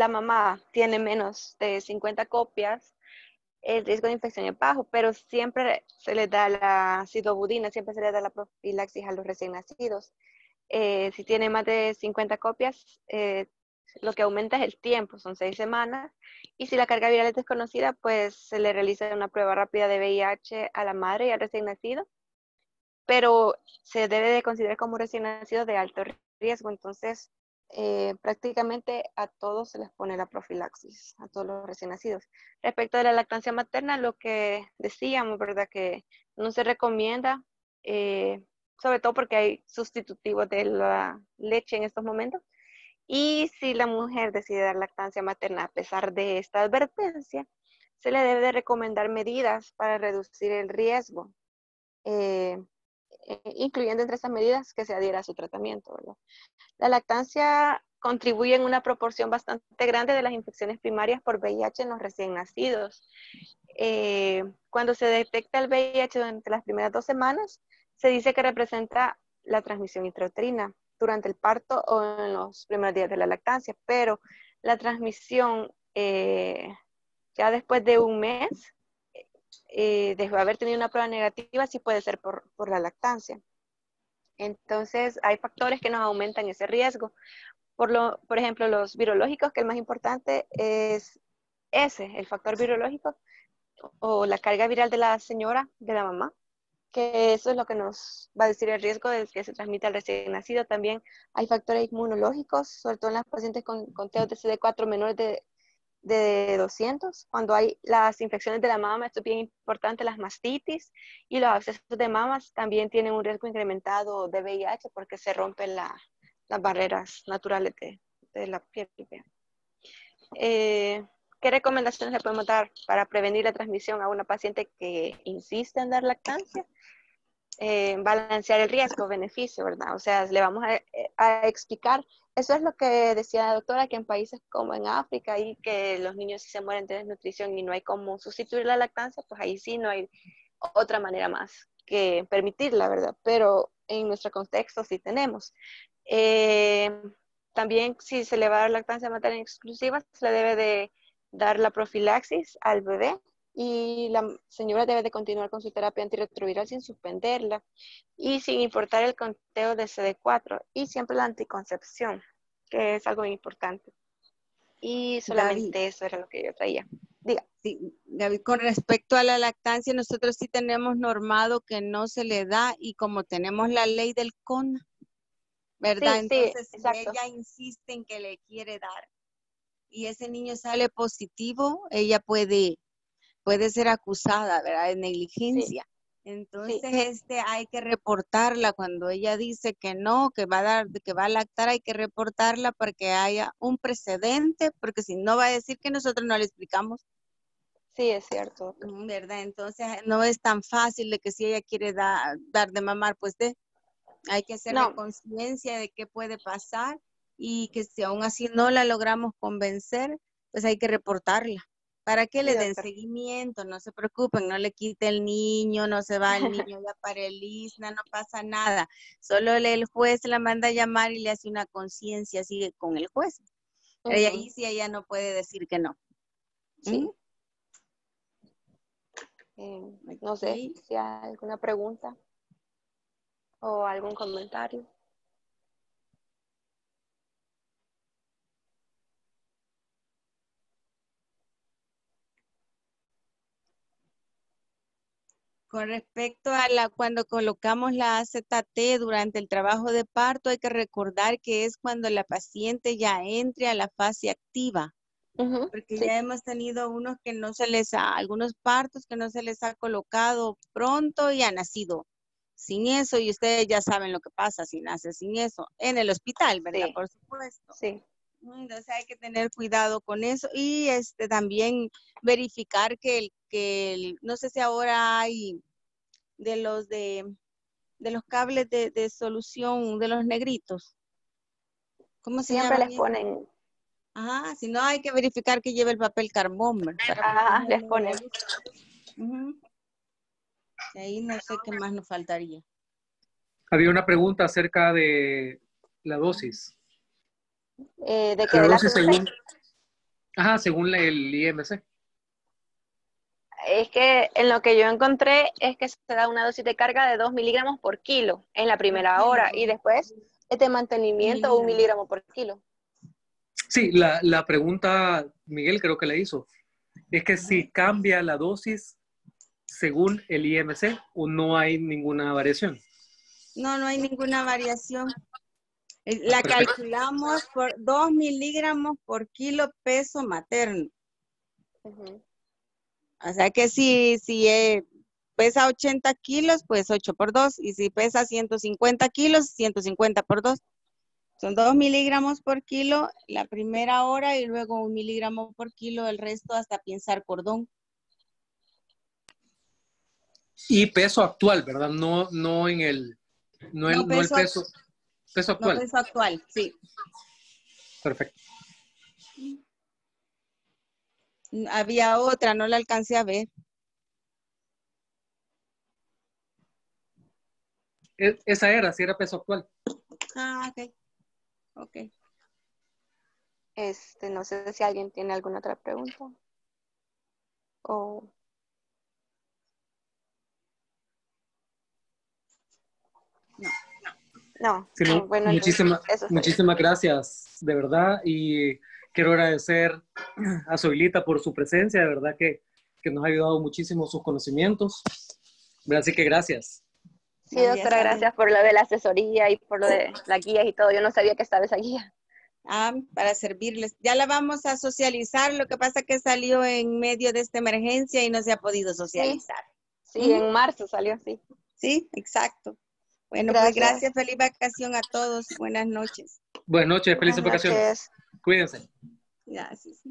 mamá tiene menos de 50 copias, el riesgo de infección es bajo, pero siempre se le da la sidobudina, siempre se le da la profilaxis a los recién nacidos. Si tiene más de 50 copias, lo que aumenta es el tiempo, son 6 semanas. Y si la carga viral es desconocida, pues se le realiza una prueba rápida de VIH a la madre y al recién nacido, pero se debe de considerar como recién nacido de alto riesgo. Entonces, prácticamente a todos se les pone la profilaxis, a todos los recién nacidos. Respecto de la lactancia materna, lo que decíamos, ¿verdad? Que no se recomienda, sobre todo porque hay sustitutivos de la leche en estos momentos. Y si la mujer decide dar lactancia materna a pesar de esta advertencia, se le debe de recomendar medidas para reducir el riesgo. Eh, incluyendo entre esas medidas que se adhiera a su tratamiento, ¿verdad? La lactancia contribuye en una proporción bastante grande de las infecciones primarias por VIH en los recién nacidos. Cuando se detecta el VIH durante las primeras 2 semanas, se dice que representa la transmisión intrauterina durante el parto o en los primeros días de la lactancia, pero la transmisión ya después de un mes, de haber tenido una prueba negativa, sí puede ser por la lactancia. Entonces, hay factores que nos aumentan ese riesgo. Por ejemplo, los virológicos, que el más importante es ese, el factor virológico o la carga viral de la señora, de la mamá. que eso es lo que nos va a decir el riesgo de que se transmita al recién nacido. También hay factores inmunológicos, sobre todo en las pacientes con conteos de CD4 menores de 200, cuando hay las infecciones de la mama, esto es bien importante, las mastitis y los abscesos de mamas también tienen un riesgo incrementado de VIH porque se rompen las barreras naturales de la piel. ¿Qué recomendaciones le podemos dar para prevenir la transmisión a una paciente que insiste en dar lactancia? Balancear el riesgo-beneficio, ¿verdad? O sea, le vamos a explicar, eso es lo que decía la doctora, que en países como en África y que los niños sí se mueren de desnutrición y no hay cómo sustituir la lactancia, pues ahí sí no hay otra manera más que permitirla, ¿verdad? Pero en nuestro contexto sí tenemos. También si se le va a dar lactancia materna exclusiva, se le debe de dar la profilaxis al bebé y la señora debe de continuar con su terapia antirretroviral sin suspenderla y sin importar el conteo de CD4 y siempre la anticoncepción, que es algo importante. Y solamente Gaby, eso era lo que yo traía. Diga. sí, Gaby, con respecto a la lactancia, nosotros sí tenemos normado que no se le da y como tenemos la ley del CON, ¿verdad? Sí, sí, Entonces, si exacto. ella insiste en que le quiere dar y ese niño sale positivo, ella puede ser acusada, ¿verdad? De Sí, negligencia. sí, Entonces, hay que reportarla cuando ella dice que no, que va a lactar, hay que reportarla para que haya un precedente, porque si no va a decir que nosotros no le explicamos, sí, es cierto. ¿verdad? Entonces, no es tan fácil de que si ella quiere dar de mamar, pues hay que hacerle No, conciencia de qué puede pasar y que si aún así no la logramos convencer, pues hay que reportarla. Para que sí, le den doctor. seguimiento, no se preocupen, no le quite el niño, no se va el niño ya para el ISNA, no pasa nada. Solo el juez la manda a llamar y le hace una conciencia, sigue con el juez. Pero y ahí sí ella no puede decir que no. Sí. No sé Ok. si hay alguna pregunta o algún comentario. Con respecto a cuando colocamos la AZT durante el trabajo de parto, hay que recordar que es cuando la paciente ya entre a la fase activa, porque Sí, ya hemos tenido algunos partos que no se les ha colocado pronto y ha nacido sin eso, y ustedes ya saben lo que pasa si nace sin eso, en el hospital, ¿verdad? sí, Por supuesto. sí. Entonces hay que tener cuidado con eso y también verificar no sé si ahora hay de los cables de solución de los negritos. ¿Cómo se Siempre llaman les esos? ponen, Ajá, si no hay que verificar que lleve el papel carbón, ¿verdad? Para les protegerlo de la ponen. luz. Ujú. Y ahí no sé qué más nos faltaría. Había una pregunta acerca de la dosis. ¿De qué? La ¿De la dosis AZT? según el IMC. Es que en lo que yo encontré es que se da una dosis de carga de 2 miligramos por kilo en la Por primera kilo, hora y después es de mantenimiento 1 miligramos. miligramo por kilo. Sí, la pregunta, Miguel creo que la hizo, es que Ajá. si cambia la dosis según el IMC o no hay ninguna variación. No hay ninguna variación. La Perfecto. calculamos por 2 miligramos por kilo peso materno. O sea que si pesa 80 kilos, pues 8 por 2. Y si pesa 150 kilos, 150 por 2. Son 2 miligramos por kilo la primera hora y luego 1 miligramo por kilo el resto hasta pinzar cordón. Y peso actual, ¿verdad? No en el, no el peso No, actual. peso actual, sí. Perfecto. Había otra, no la alcancé a ver. Esa era, si era peso actual. Ah, ok. Ok. No sé si alguien tiene alguna otra pregunta. O... No, Sí, no, bueno, entonces eso sería. muchísimas gracias, de verdad, y quiero agradecer a Zoilita por su presencia, de verdad que nos ha ayudado muchísimo sus conocimientos, así que gracias. Sí, doctora, gracias por lo de la asesoría y por lo de las guías y todo. Yo no sabía que estaba esa guía. Para servirles. Ya la vamos a socializar, lo que pasa que salió en medio de esta emergencia y no se ha podido socializar. Sí, en marzo salió así. Sí, exacto. Bueno, Gracias. pues gracias, feliz vacación a todos. Buenas noches. Buenas noches, felices Buenas vacaciones. noches. Cuídense. Gracias.